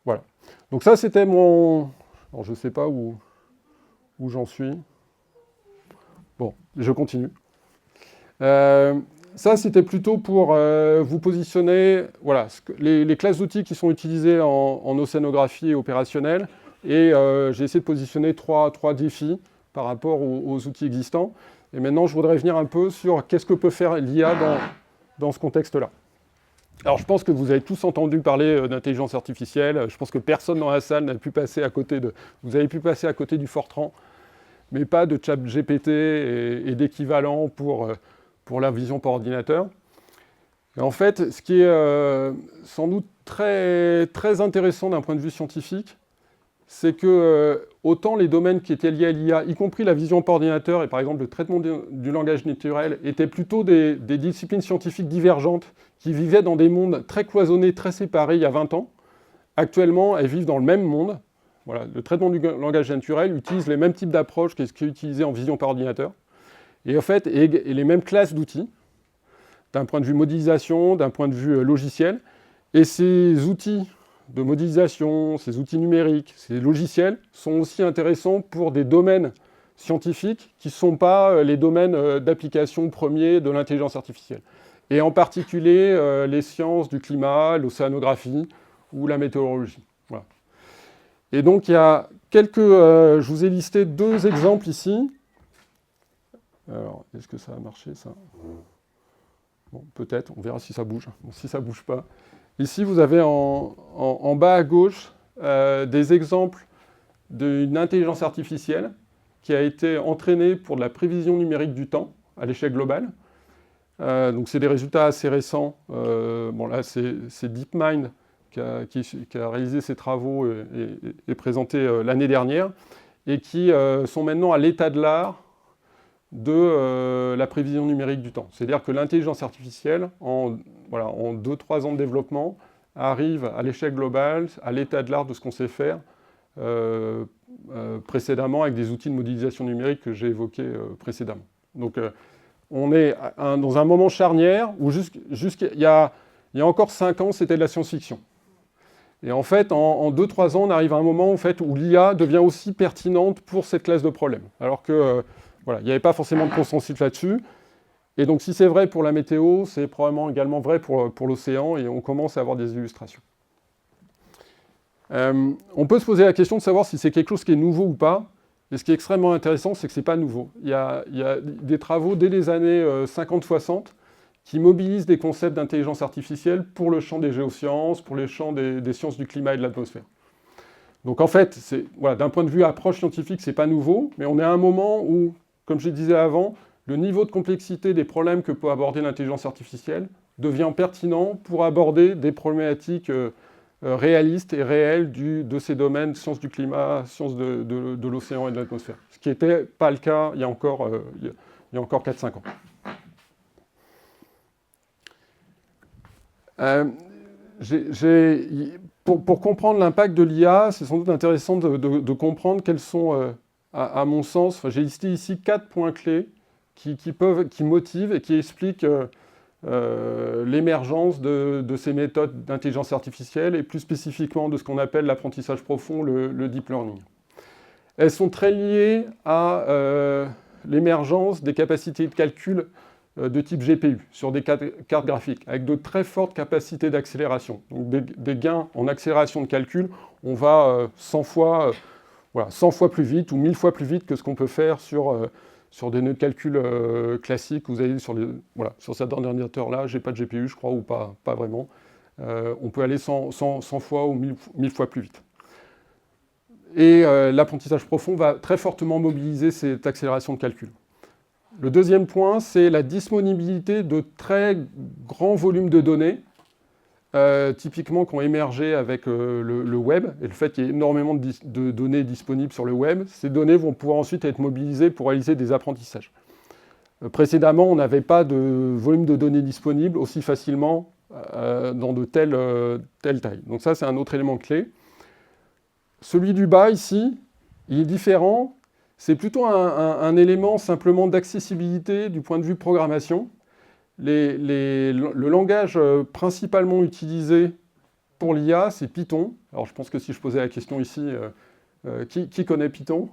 Voilà. Donc ça, c'était mon... Alors, je ne sais pas où j'en suis. Bon, je continue. Ça, c'était plutôt pour vous positionner, voilà, les classes d'outils qui sont utilisées en océanographie et opérationnelle, et j'ai essayé de positionner trois défis par rapport aux outils existants. Et maintenant, je voudrais venir un peu sur qu'est-ce que peut faire l'IA dans ce contexte-là. Alors, je pense que vous avez tous entendu parler d'intelligence artificielle. Je pense que personne dans la salle n'a pu passer à côté de... Vous avez pu passer à côté du Fortran, mais pas de ChatGPT et d'équivalent pour la vision par ordinateur. Et en fait, ce qui est sans doute très, très intéressant d'un point de vue scientifique, c'est que autant les domaines qui étaient liés à l'IA, y compris la vision par ordinateur et par exemple le traitement du langage naturel, étaient plutôt des disciplines scientifiques divergentes qui vivaient dans des mondes très cloisonnés, très séparés il y a 20 ans. Actuellement, elles vivent dans le même monde. Voilà, le traitement du langage naturel utilise les mêmes types d'approches que ce qui est utilisé en vision par ordinateur. Et en fait, et les mêmes classes d'outils, d'un point de vue modélisation, d'un point de vue logiciel. Et ces outils de modélisation, ces outils numériques, ces logiciels sont aussi intéressants pour des domaines scientifiques qui ne sont pas les domaines d'application premiers de l'intelligence artificielle. Et en particulier les sciences du climat, l'océanographie ou la météorologie. Voilà. Et donc il y a je vous ai listé 2 exemples ici. Alors, est-ce que ça a marché ça? Bon, peut-être, on verra si ça bouge. Bon, si ça ne bouge pas. Ici, vous avez en bas à gauche des exemples d'une intelligence artificielle qui a été entraîné pour de la prévision numérique du temps à l'échelle globale. Donc c'est des résultats assez récents. Bon là c'est DeepMind qui a réalisé ces travaux et présenté l'année dernière, et qui sont maintenant à l'état de l'art de la prévision numérique du temps. C'est-à-dire que l'intelligence artificielle, en 2-3 ans de développement, arrive à l'échelle globale, à l'état de l'art de ce qu'on sait faire précédemment avec des outils de modélisation numérique que j'ai évoqués précédemment. Donc on est dans un moment charnière où il y a encore 5 ans, c'était de la science-fiction. Et en fait, en 2-3 ans, on arrive à un moment en fait, où l'IA devient aussi pertinente pour cette classe de problèmes. Alors que il n'y avait pas forcément de consensus là-dessus. Et donc si c'est vrai pour la météo, c'est probablement également vrai pour l'océan, et on commence à avoir des illustrations. On peut se poser la question de savoir si c'est quelque chose qui est nouveau ou pas. Et ce qui est extrêmement intéressant, c'est que ce n'est pas nouveau. Il y a des travaux dès les années 50-60 qui mobilisent des concepts d'intelligence artificielle pour le champ des géosciences, pour les champs des sciences du climat et de l'atmosphère. Donc en fait, d'un point de vue approche scientifique, ce n'est pas nouveau, mais on est à un moment où, comme je disais avant, le niveau de complexité des problèmes que peut aborder l'intelligence artificielle devient pertinent pour aborder des problématiques réalistes et réelles de ces domaines, sciences du climat, sciences de l'océan et de l'atmosphère. Ce qui n'était pas le cas il y a encore 4-5 ans. Pour comprendre l'impact de l'IA, c'est sans doute intéressant de comprendre quels sont, à mon sens, j'ai listé ici 4 points clés qui motivent et qui expliquent l'émergence de ces méthodes d'intelligence artificielle, et plus spécifiquement de ce qu'on appelle l'apprentissage profond, le deep learning. Elles sont très liées à l'émergence des capacités de calcul de type GPU sur des cartes graphiques, avec de très fortes capacités d'accélération. Donc des gains en accélération de calcul, on va 100 fois plus vite ou 1000 fois plus vite que ce qu'on peut faire sur des nœuds de calcul classiques. Vous avez sur cet ordinateur-là, j'ai pas de GPU, je crois, ou pas vraiment. On peut aller 100 fois ou 1000 fois plus vite. Et l'apprentissage profond va très fortement mobiliser cette accélération de calcul. Le deuxième point, c'est la disponibilité de très grands volumes de données, typiquement qui ont émergé avec le web, et le fait qu'il y ait énormément de données disponibles sur le web. Ces données vont pouvoir ensuite être mobilisées pour réaliser des apprentissages. Précédemment, on n'avait pas de volume de données disponibles aussi facilement dans de telles tailles. Donc ça, c'est un autre élément clé. Celui du bas, ici, il est différent. C'est plutôt un élément simplement d'accessibilité du point de vue programmation. Le langage principalement utilisé pour l'IA, c'est Python. Alors je pense que si je posais la question ici, qui connaît Python?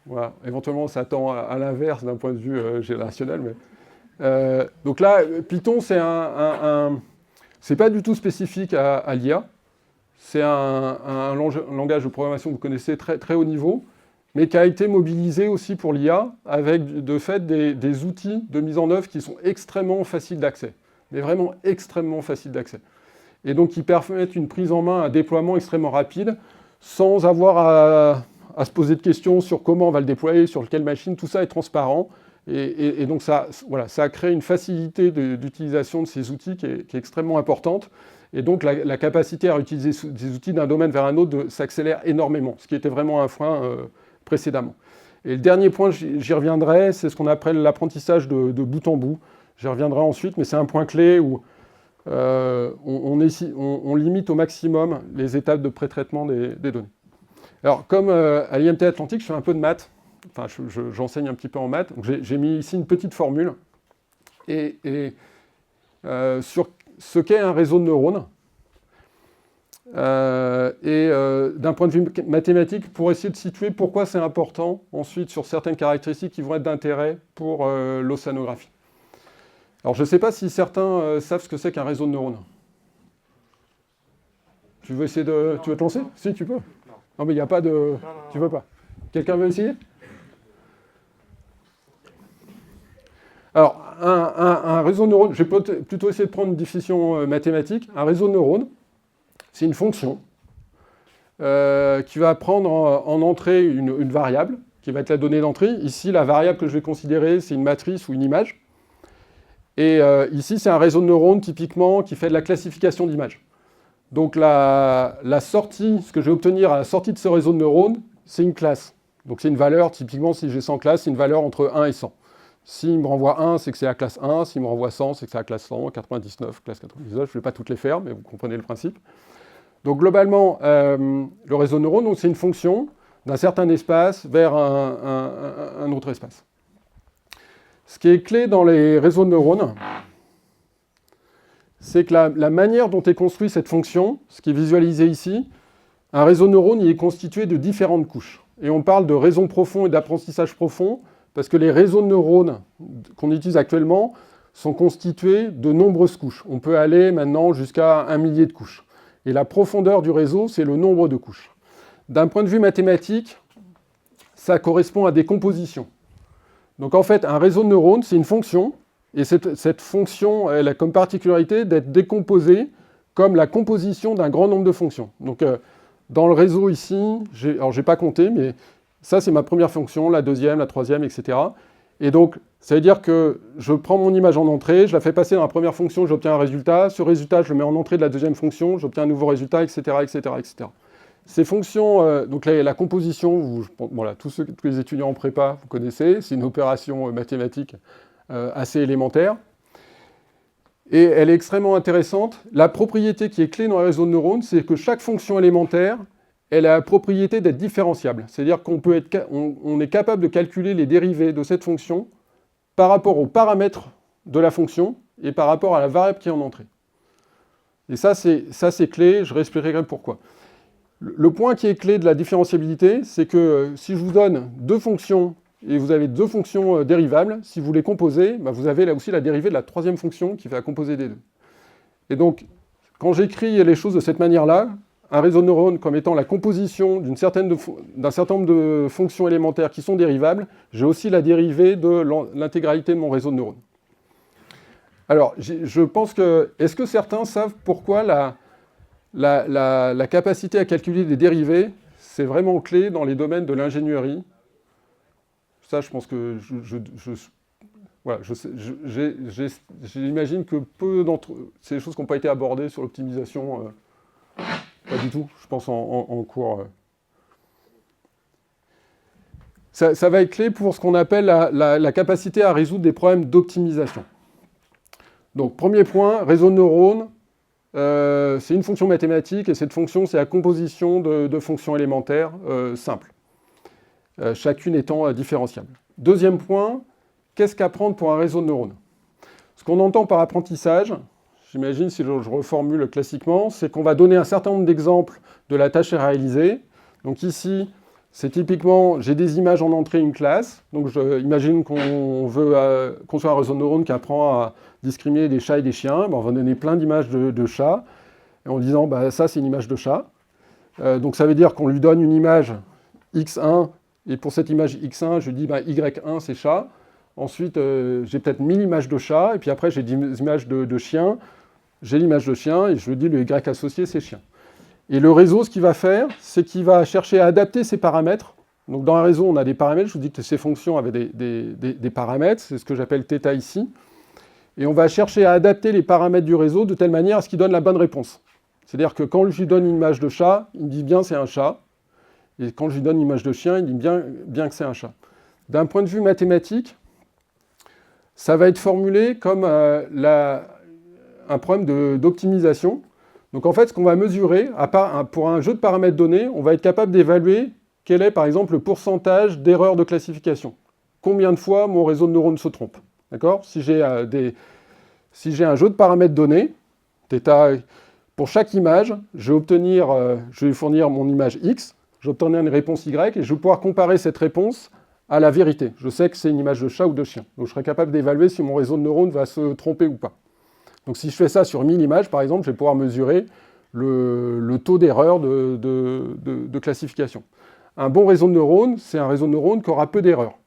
Voilà. Éventuellement, ça tend à l'inverse d'un point de vue générationnel. Mais, donc là, Python, c'est pas du tout spécifique à l'IA. C'est un langage de programmation que vous connaissez très, très haut niveau, mais qui a été mobilisé aussi pour l'IA, avec de fait des outils de mise en œuvre qui sont extrêmement faciles d'accès, mais vraiment extrêmement faciles d'accès. Et donc qui permettent une prise en main, un déploiement extrêmement rapide, sans avoir à se poser de questions sur comment on va le déployer, sur quelle machine, tout ça est transparent. Et donc ça a créé une facilité d'utilisation de ces outils qui est extrêmement importante. Et donc la capacité à utiliser des outils d'un domaine vers un autre s'accélère énormément, ce qui était vraiment un frein précédemment. Et le dernier point, j'y reviendrai, c'est ce qu'on appelle l'apprentissage de bout en bout. J'y reviendrai ensuite, mais c'est un point clé où on limite au maximum les étapes de pré-traitement des données. Alors, comme à l'IMT Atlantique, je fais un peu de maths, enfin j'enseigne un petit peu en maths, donc j'ai mis ici une petite formule, et sur ce qu'est un réseau de neurones, d'un point de vue mathématique, pour essayer de situer pourquoi c'est important, ensuite sur certaines caractéristiques qui vont être d'intérêt pour l'océanographie. Alors je ne sais pas si certains savent ce que c'est qu'un réseau de neurones. Tu veux essayer de... Tu veux te lancer? Si, tu peux. Non, mais il n'y a pas de... Tu veux pas? Quelqu'un veut essayer? Alors, un réseau de neurones, je vais plutôt essayer de prendre une définition mathématique. Un réseau de neurones, c'est une fonction qui va prendre en entrée une variable, qui va être la donnée d'entrée. Ici, la variable que je vais considérer, c'est une matrice ou une image. Et ici, c'est un réseau de neurones, typiquement, qui fait de la classification d'images. Donc la sortie, ce que je vais obtenir à la sortie de ce réseau de neurones, c'est une classe. Donc c'est une valeur, typiquement, si j'ai 100 classes, c'est une valeur entre 1 et 100. S'il me renvoie 1, c'est que c'est la classe 1. S'il me renvoie 100, c'est que c'est la classe 100, 99, classe 99. Je ne vais pas toutes les faire, mais vous comprenez le principe. Donc globalement, le réseau de neurones, c'est une fonction d'un certain espace vers un autre espace. Ce qui est clé dans les réseaux de neurones, c'est que la manière dont est construite cette fonction, ce qui est visualisé ici, un réseau de neurones il est constitué de différentes couches. Et on parle de réseau profond et d'apprentissage profond, parce que les réseaux de neurones qu'on utilise actuellement sont constitués de nombreuses couches. On peut aller maintenant jusqu'à 1 millier de couches. Et la profondeur du réseau, c'est le nombre de couches. D'un point de vue mathématique, ça correspond à des compositions. Donc en fait, un réseau de neurones, c'est une fonction, et cette fonction, elle a comme particularité d'être décomposée comme la composition d'un grand nombre de fonctions. Donc dans le réseau ici, alors je n'ai pas compté, mais ça c'est ma première fonction, la deuxième, la troisième, etc. Et donc, ça veut dire que je prends mon image en entrée, je la fais passer dans la première fonction, j'obtiens un résultat. Ce résultat, je le mets en entrée de la deuxième fonction, j'obtiens un nouveau résultat, etc., etc., etc. Ces fonctions, donc la composition, voilà, tous les étudiants en prépa, vous connaissez, c'est une opération mathématique assez élémentaire. Et elle est extrêmement intéressante. La propriété qui est clé dans les réseaux de neurones, c'est que chaque fonction élémentaire, elle a la propriété d'être différenciable. C'est-à-dire qu'on est capable de calculer les dérivés de cette fonction par rapport aux paramètres de la fonction et par rapport à la variable qui est en entrée. Et ça, c'est clé, je réexpliquerai pourquoi. Le point qui est clé de la différenciabilité, c'est que si je vous donne deux fonctions, et vous avez deux fonctions dérivables, si vous les composez, vous avez là aussi la dérivée de la troisième fonction qui fait la composée des deux. Et donc, quand j'écris les choses de cette manière-là, un réseau de neurones comme étant la composition d'un certain nombre de fonctions élémentaires qui sont dérivables, j'ai aussi la dérivée de l'intégralité de mon réseau de neurones. Alors, je pense que... Est-ce que certains savent pourquoi la capacité à calculer des dérivés, c'est vraiment clé dans les domaines de l'ingénierie? Ça, je pense que j'imagine que peu d'entre eux, c'est des choses qui n'ont pas été abordées sur l'optimisation, pas du tout, je pense en cours. Ça va être clé pour ce qu'on appelle la capacité à résoudre des problèmes d'optimisation. Donc, premier point, réseau de neurones, c'est une fonction mathématique, et cette fonction, c'est la composition de fonctions élémentaires simples, chacune étant différenciable. Deuxième point, qu'est-ce qu'apprendre pour un réseau de neurones? Ce qu'on entend par apprentissage, j'imagine si je reformule classiquement, c'est qu'on va donner un certain nombre d'exemples de la tâche à réaliser. Donc ici, c'est typiquement, j'ai des images en entrée, une classe. Donc imagine qu'on veut construire un réseau de neurones qui apprend à discriminer des chats et des chiens. On va donner plein d'images de chats, en disant, ça c'est une image de chat. Donc ça veut dire qu'on lui donne une image x1, et pour cette image x1, je dis y1 c'est chat. Ensuite, j'ai peut-être 1000 images de chat, et puis après j'ai des images de chiens. J'ai l'image de chien, et je dis le y associé c'est chien. Et le réseau, ce qu'il va faire, c'est qu'il va chercher à adapter ses paramètres. Donc dans un réseau, on a des paramètres. Je vous dis que ces fonctions avaient des paramètres. C'est ce que j'appelle θ ici. Et on va chercher à adapter les paramètres du réseau de telle manière à ce qu'il donne la bonne réponse. C'est-à-dire que quand je lui donne une image de chat, il me dit bien c'est un chat. Et quand je lui donne une image de chien, il dit bien que c'est un chat. D'un point de vue mathématique, ça va être formulé comme un problème d'optimisation. Donc en fait, ce qu'on va mesurer, pour un jeu de paramètres donnés, on va être capable d'évaluer quel est par exemple le pourcentage d'erreurs de classification. Combien de fois mon réseau de neurones se trompe. D'accord ? Si j'ai un jeu de paramètres donnés, θ, pour chaque image, je vais fournir mon image x, j'obtiendrai une réponse y, et je vais pouvoir comparer cette réponse à la vérité. Je sais que c'est une image de chat ou de chien. Donc je serai capable d'évaluer si mon réseau de neurones va se tromper ou pas. Donc si je fais ça sur 1000 images, par exemple, je vais pouvoir mesurer le taux d'erreur de classification. Un bon réseau de neurones, c'est un réseau de neurones qui aura peu d'erreurs.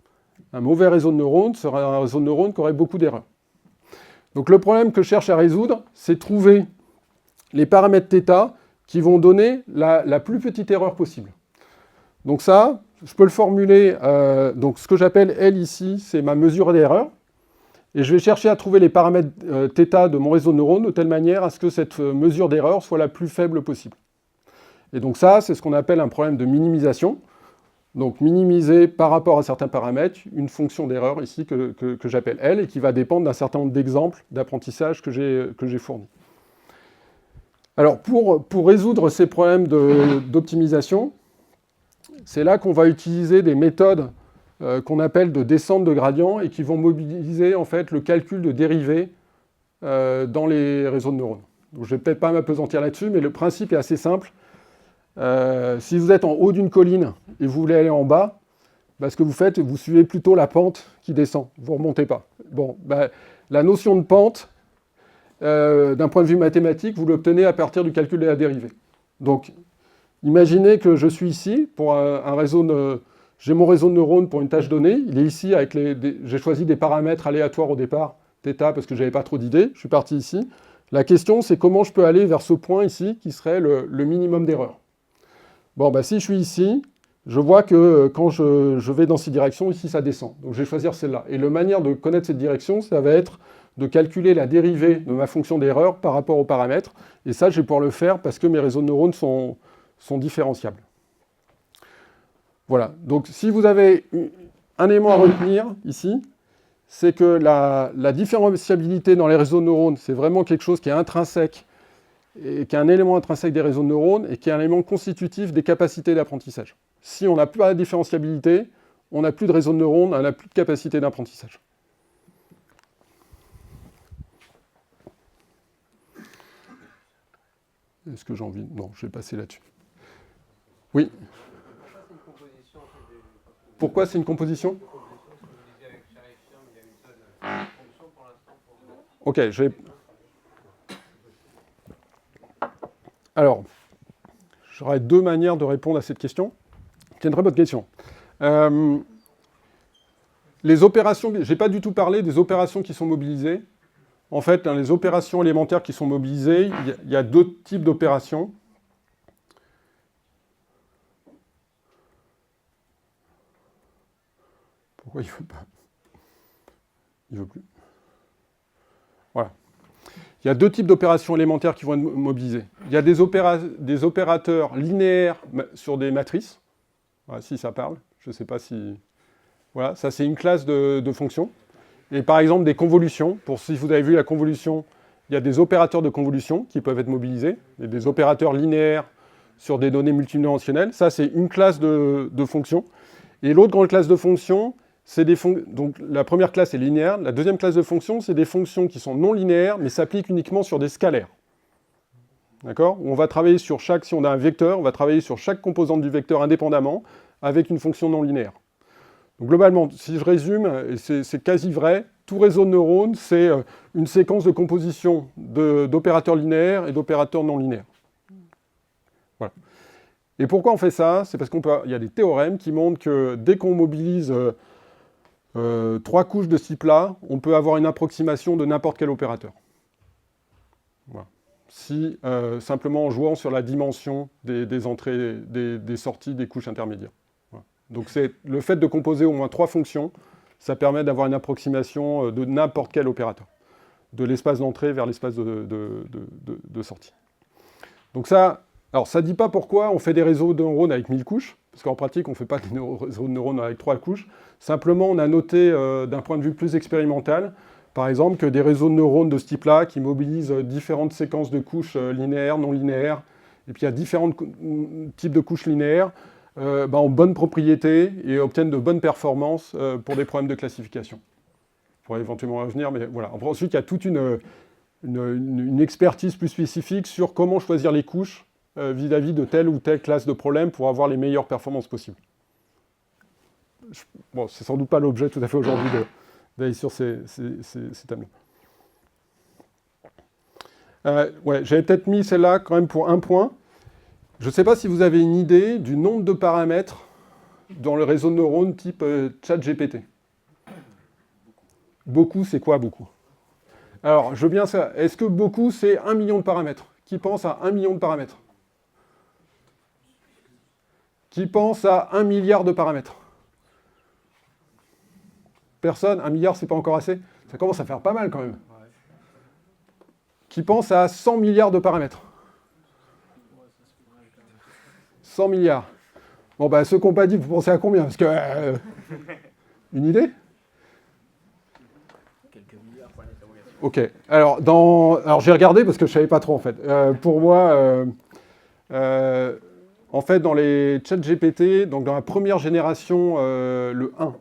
Un mauvais réseau de neurones sera un réseau de neurones qui aurait beaucoup d'erreurs. Donc le problème que je cherche à résoudre, c'est trouver les paramètres θ qui vont donner la plus petite erreur possible. Donc ça, je peux le formuler, donc ce que j'appelle L ici, c'est ma mesure d'erreur, et je vais chercher à trouver les paramètres θ de mon réseau de neurones de telle manière à ce que cette mesure d'erreur soit la plus faible possible. Et donc ça, c'est ce qu'on appelle un problème de minimisation. Donc minimiser par rapport à certains paramètres une fonction d'erreur ici que j'appelle L et qui va dépendre d'un certain nombre d'exemples d'apprentissage que j'ai fournis. Alors pour résoudre ces problèmes d'optimisation, c'est là qu'on va utiliser des méthodes qu'on appelle de descente de gradient et qui vont mobiliser en fait le calcul de dérivées dans les réseaux de neurones. Donc, je ne vais peut-être pas m'appesantir là-dessus, mais le principe est assez simple. Si vous êtes en haut d'une colline et vous voulez aller en bas, ce que vous faites, vous suivez plutôt la pente qui descend, vous ne remontez pas. Bon, la notion de pente, d'un point de vue mathématique, vous l'obtenez à partir du calcul de la dérivée. Donc, imaginez que je suis ici, pour j'ai mon réseau de neurones pour une tâche donnée, il est ici, j'ai choisi des paramètres aléatoires au départ, θ, parce que je n'avais pas trop d'idées, je suis parti ici. La question, c'est comment je peux aller vers ce point ici, qui serait le minimum d'erreur. Bon, si je suis ici, je vois que quand je vais dans cette direction, ici, ça descend. Donc, je vais choisir celle-là. Et la manière de connaître cette direction, ça va être de calculer la dérivée de ma fonction d'erreur par rapport aux paramètres. Et ça, je vais pouvoir le faire parce que mes réseaux de neurones sont différenciables. Voilà. Donc, si vous avez un élément à retenir ici, c'est que la différenciabilité dans les réseaux de neurones, c'est vraiment quelque chose qui est intrinsèque et qui est un élément intrinsèque des réseaux de neurones et qui est un élément constitutif des capacités d'apprentissage. Si on n'a plus de différenciabilité, on n'a plus de réseau de neurones, on n'a plus de capacité d'apprentissage. Est-ce que j'ai envie? Non, je vais passer là-dessus. Oui. Pourquoi c'est une composition? Ok, Alors, j'aurais deux manières de répondre à cette question. C'est une très bonne question. Les opérations, je n'ai pas du tout parlé des opérations qui sont mobilisées. En fait, dans les opérations élémentaires qui sont mobilisées, il y a deux types d'opérations. Pourquoi il ne veut pas? Il ne veut plus. Voilà. Il y a deux types d'opérations élémentaires qui vont être mobilisées. Il y a des opérateurs linéaires sur des matrices. Voilà, si ça parle, je ne sais pas si... Voilà, ça c'est une classe de fonctions. Et par exemple des convolutions. Si vous avez vu la convolution, il y a des opérateurs de convolution qui peuvent être mobilisés. Et des opérateurs linéaires sur des données multidimensionnelles. Ça c'est une classe de fonctions. Et l'autre grande classe de fonctions, donc la première classe est linéaire, la deuxième classe de fonctions, c'est des fonctions qui sont non linéaires, mais s'appliquent uniquement sur des scalaires. D'accord? On va travailler sur si on a un vecteur, on va travailler sur chaque composante du vecteur indépendamment, avec une fonction non linéaire. Donc globalement, si je résume, et c'est quasi vrai, tout réseau de neurones, c'est une séquence de composition d'opérateurs linéaires et d'opérateurs non linéaires. Voilà. Et pourquoi on fait ça? C'est parce qu'il y a des théorèmes qui montrent que dès qu'on mobilise 3 couches de ce type-là, on peut avoir une approximation de n'importe quel opérateur. Voilà. Simplement en jouant sur la dimension des entrées, des sorties des couches intermédiaires. Voilà. Donc le fait de composer au moins 3 fonctions, ça permet d'avoir une approximation de n'importe quel opérateur, de l'espace d'entrée vers l'espace de sortie. Donc ça ne dit pas pourquoi on fait des réseaux de neurones avec 1000 couches, parce qu'en pratique, on ne fait pas des réseaux de neurones avec 3 couches. Simplement, on a noté, d'un point de vue plus expérimental, par exemple, que des réseaux de neurones de ce type-là, qui mobilisent différentes séquences de couches linéaires, non linéaires, et puis il y a différents types de couches linéaires, ont bonnes propriétés et obtiennent de bonnes performances pour des problèmes de classification. On pourrait éventuellement revenir, mais voilà. Ensuite, il y a toute une expertise plus spécifique sur comment choisir les couches vis-à-vis de telle ou telle classe de problème pour avoir les meilleures performances possibles. Bon, c'est sans doute pas l'objet tout à fait aujourd'hui d'aller sur ces thèmes-là. J'avais peut-être mis celle-là quand même pour un point. Je ne sais pas si vous avez une idée du nombre de paramètres dans le réseau de neurones type ChatGPT. Beaucoup, c'est quoi beaucoup? Alors, je veux bien ça. Est-ce que beaucoup, c'est 1 million de paramètres? Qui pense à 1 million de paramètres? Qui pense à 1 milliard de paramètres? Personne? 1 milliard, c'est pas encore assez? Ça commence à faire pas mal quand même. Ouais. Qui pense à 100 milliards de paramètres? 100 milliards. Bon, bah, ceux qui n'ont pas dit, vous pensez à combien? Parce que... une idée? Quelques milliards. Ok. Alors j'ai regardé parce que je ne savais pas trop, en fait. Pour moi, en fait, dans les chats GPT, donc dans la première génération, le 1,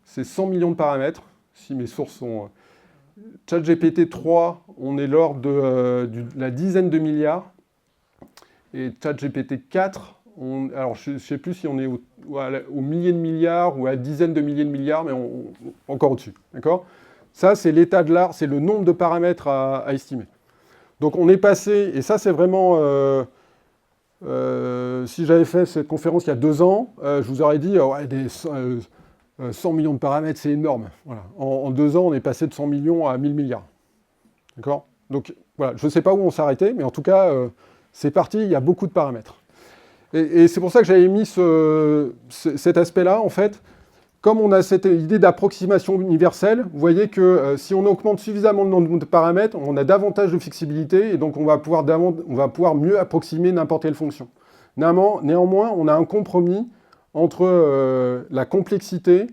c'est 100 millions de paramètres, si mes sources sont... ChatGPT 3, on est l'ordre de la dizaine de milliards. Et ChatGPT 4, alors je ne sais plus si on est au millier de milliards ou à dizaines de milliers de milliards, mais encore au-dessus. D'accord ? Ça, c'est l'état de l'art, c'est le nombre de paramètres à estimer. Donc on est passé, et ça c'est vraiment... si j'avais fait cette conférence il y a 2 ans, je vous aurais dit, ouais, 100 millions de paramètres, c'est énorme. Voilà. En 2 ans, on est passé de 100 millions à 1000 milliards. D'accord ? Donc voilà, je ne sais pas où on s'arrêtait, mais en tout cas, c'est parti, il y a beaucoup de paramètres. Et c'est pour ça que j'avais mis cet aspect-là, en fait. Comme on a cette idée d'approximation universelle, vous voyez que si on augmente suffisamment le nombre de paramètres, on a davantage de flexibilité, et donc on va pouvoir mieux approximer n'importe quelle fonction. Néanmoins, on a un compromis entre la complexité.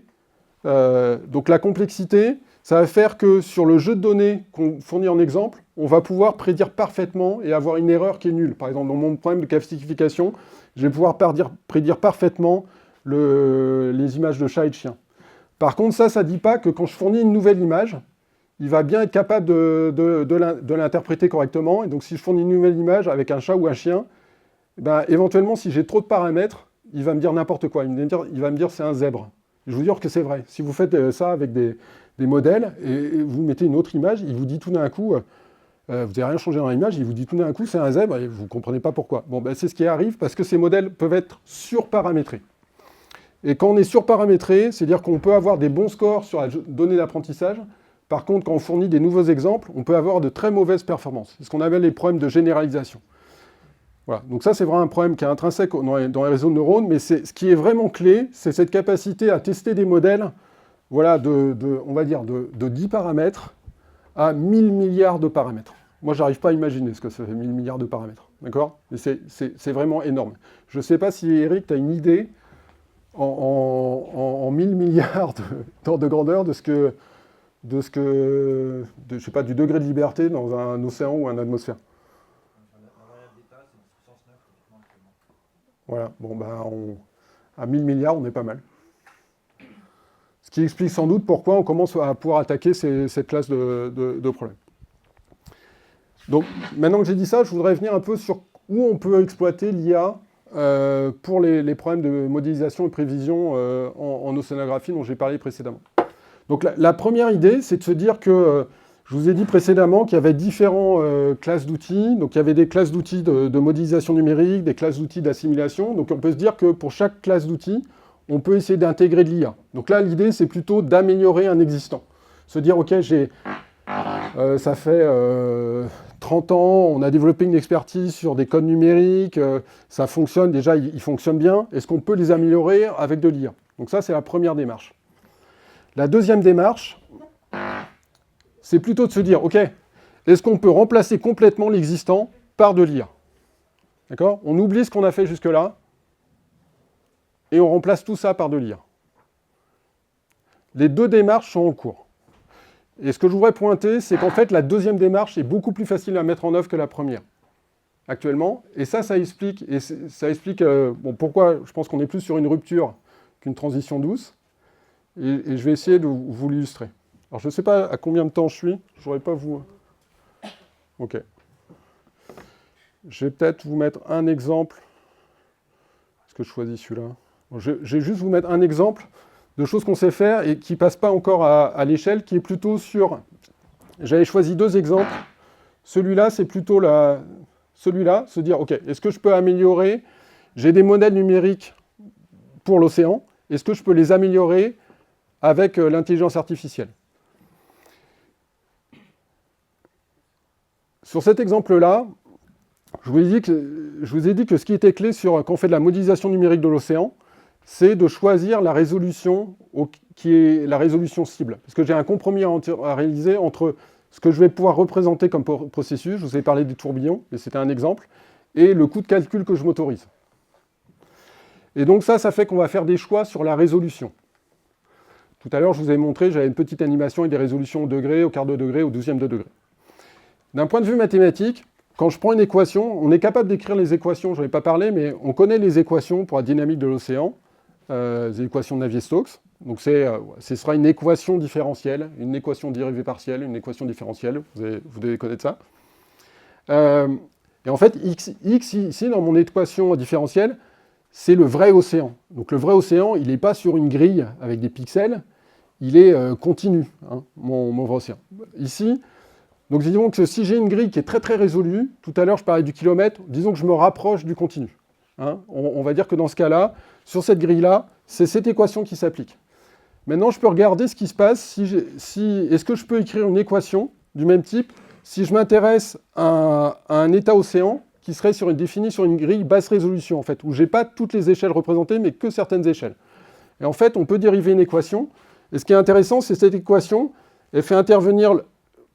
Donc la complexité, ça va faire que sur le jeu de données qu'on fournit en exemple, on va pouvoir prédire parfaitement et avoir une erreur qui est nulle. Par exemple, dans mon problème de classification, je vais pouvoir prédire parfaitement les images de chat et de chien. Par contre, ça ne dit pas que quand je fournis une nouvelle image, il va bien être capable de l'interpréter correctement. Et donc, si je fournis une nouvelle image avec un chat ou un chien, ben, éventuellement, si j'ai trop de paramètres, il va me dire n'importe quoi. Il va me dire c'est un zèbre. Je vous jure que c'est vrai. Si vous faites ça avec des modèles et vous mettez une autre image, il vous dit tout d'un coup, vous n'avez rien changé dans l'image, il vous dit tout d'un coup c'est un zèbre et vous ne comprenez pas pourquoi. Bon, ben, c'est ce qui arrive parce que ces modèles peuvent être surparamétrés. Et quand on est surparamétré, c'est-à-dire qu'on peut avoir des bons scores sur la donnée d'apprentissage. Par contre, quand on fournit des nouveaux exemples, on peut avoir de très mauvaises performances. C'est ce qu'on appelle les problèmes de généralisation. Voilà. Donc ça, c'est vraiment un problème qui est intrinsèque dans les réseaux de neurones, mais ce qui est vraiment clé, c'est cette capacité à tester des modèles, voilà, on va dire de 10 paramètres à 1000 milliards de paramètres. Moi, je n'arrive pas à imaginer ce que ça fait 1000 milliards de paramètres. D'accord ? Mais c'est vraiment énorme. Je ne sais pas si, Eric, tu as une idée en 1000 milliards d'ordre de grandeur de je sais pas, du degré de liberté dans un océan ou une atmosphère. Voilà, bon, ben, à 1000 milliards, on est pas mal. Ce qui explique sans doute pourquoi on commence à pouvoir attaquer cette classe de problèmes. Donc, maintenant que j'ai dit ça, je voudrais venir un peu sur où on peut exploiter l'IA pour les problèmes de modélisation et prévision en océanographie dont j'ai parlé précédemment. Donc, la première idée, c'est de se dire que je vous ai dit précédemment qu'il y avait différentes classes d'outils. Donc, il y avait des classes d'outils de modélisation numérique, des classes d'outils d'assimilation. Donc, on peut se dire que pour chaque classe d'outils, on peut essayer d'intégrer de l'IA. Donc là, l'idée, c'est plutôt d'améliorer un existant. Se dire, OK, ça fait 30 ans, on a développé une expertise sur des codes numériques, ça fonctionne, déjà, ils fonctionnent bien. Est-ce qu'on peut les améliorer avec de l'IA? Donc ça, c'est la première démarche. La deuxième démarche, c'est plutôt de se dire, OK, est-ce qu'on peut remplacer complètement l'existant par de l'IA? D'accord? On oublie ce qu'on a fait jusque-là, et on remplace tout ça par de l'IA. Les deux démarches sont en cours. Et ce que je voudrais pointer, c'est qu'en fait, la deuxième démarche est beaucoup plus facile à mettre en œuvre que la première, actuellement. Et ça explique, bon, pourquoi je pense qu'on est plus sur une rupture qu'une transition douce. Et je vais essayer de vous l'illustrer. Alors, je ne sais pas à combien de temps je suis. Je ne voudrais pas vous... OK. Je vais peut-être vous mettre un exemple. Est-ce que je choisis celui-là? Bon, je vais juste vous mettre un exemple de choses qu'on sait faire et qui ne passent pas encore à l'échelle, qui est plutôt sur... J'avais choisi 2 exemples. Celui-là, c'est plutôt celui-là, se dire, OK, est-ce que je peux améliorer? J'ai des modèles numériques pour l'océan. Est-ce que je peux les améliorer avec l'intelligence artificielle? Sur cet exemple-là, je vous ai dit que ce qui était clé quand on fait de la modélisation numérique de l'océan, c'est de choisir la résolution qui est la résolution cible. Parce que j'ai un compromis à réaliser entre ce que je vais pouvoir représenter comme processus, je vous ai parlé des tourbillons, mais c'était un exemple, et le coût de calcul que je m'autorise. Et donc ça fait qu'on va faire des choix sur la résolution. Tout à l'heure, je vous ai montré, j'avais une petite animation avec des résolutions au degré, au quart de degré, au douzième de degré. D'un point de vue mathématique, quand je prends une équation, on est capable d'écrire les équations, je n'en ai pas parlé, mais on connaît les équations pour la dynamique de l'océan, les équations de Navier-Stokes. Donc ce sera une équation différentielle, une équation dérivée partielle, une équation différentielle, vous devez connaître ça. Et en fait, x ici, dans mon équation différentielle, c'est le vrai océan. Donc le vrai océan, il n'est pas sur une grille avec des pixels, il est continu, hein, mon vrai océan. Ici, donc disons que si j'ai une grille qui est très très résolue, tout à l'heure je parlais du kilomètre, disons que je me rapproche du continu. Hein. On va dire que dans ce cas-là, sur cette grille-là, c'est cette équation qui s'applique. Maintenant, je peux regarder ce qui se passe est-ce que je peux écrire une équation du même type si je m'intéresse à un état océan qui serait défini sur une grille basse résolution, en fait, où je n'ai pas toutes les échelles représentées, mais que certaines échelles. Et en fait, on peut dériver une équation, et ce qui est intéressant, c'est cette équation, elle fait intervenir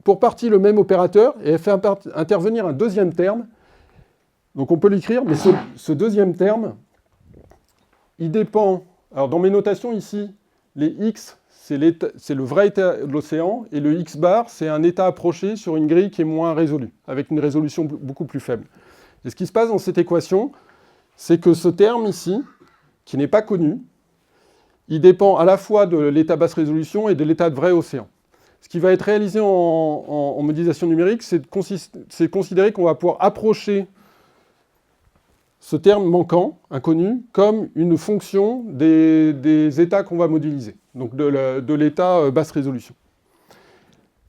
pour partie le même opérateur, et elle fait intervenir un deuxième terme. Donc on peut l'écrire, mais ce deuxième terme, il dépend... Alors dans mes notations ici, les x, c'est le vrai état de l'océan, et le x bar, c'est un état approché sur une grille qui est moins résolue, avec une résolution beaucoup plus faible. Et ce qui se passe dans cette équation, c'est que ce terme ici, qui n'est pas connu, il dépend à la fois de l'état basse résolution et de l'état de vrai océan. Ce qui va être réalisé en modélisation numérique, c'est de considérer qu'on va pouvoir approcher ce terme manquant, inconnu, comme une fonction des états qu'on va modéliser, donc de l'état basse résolution.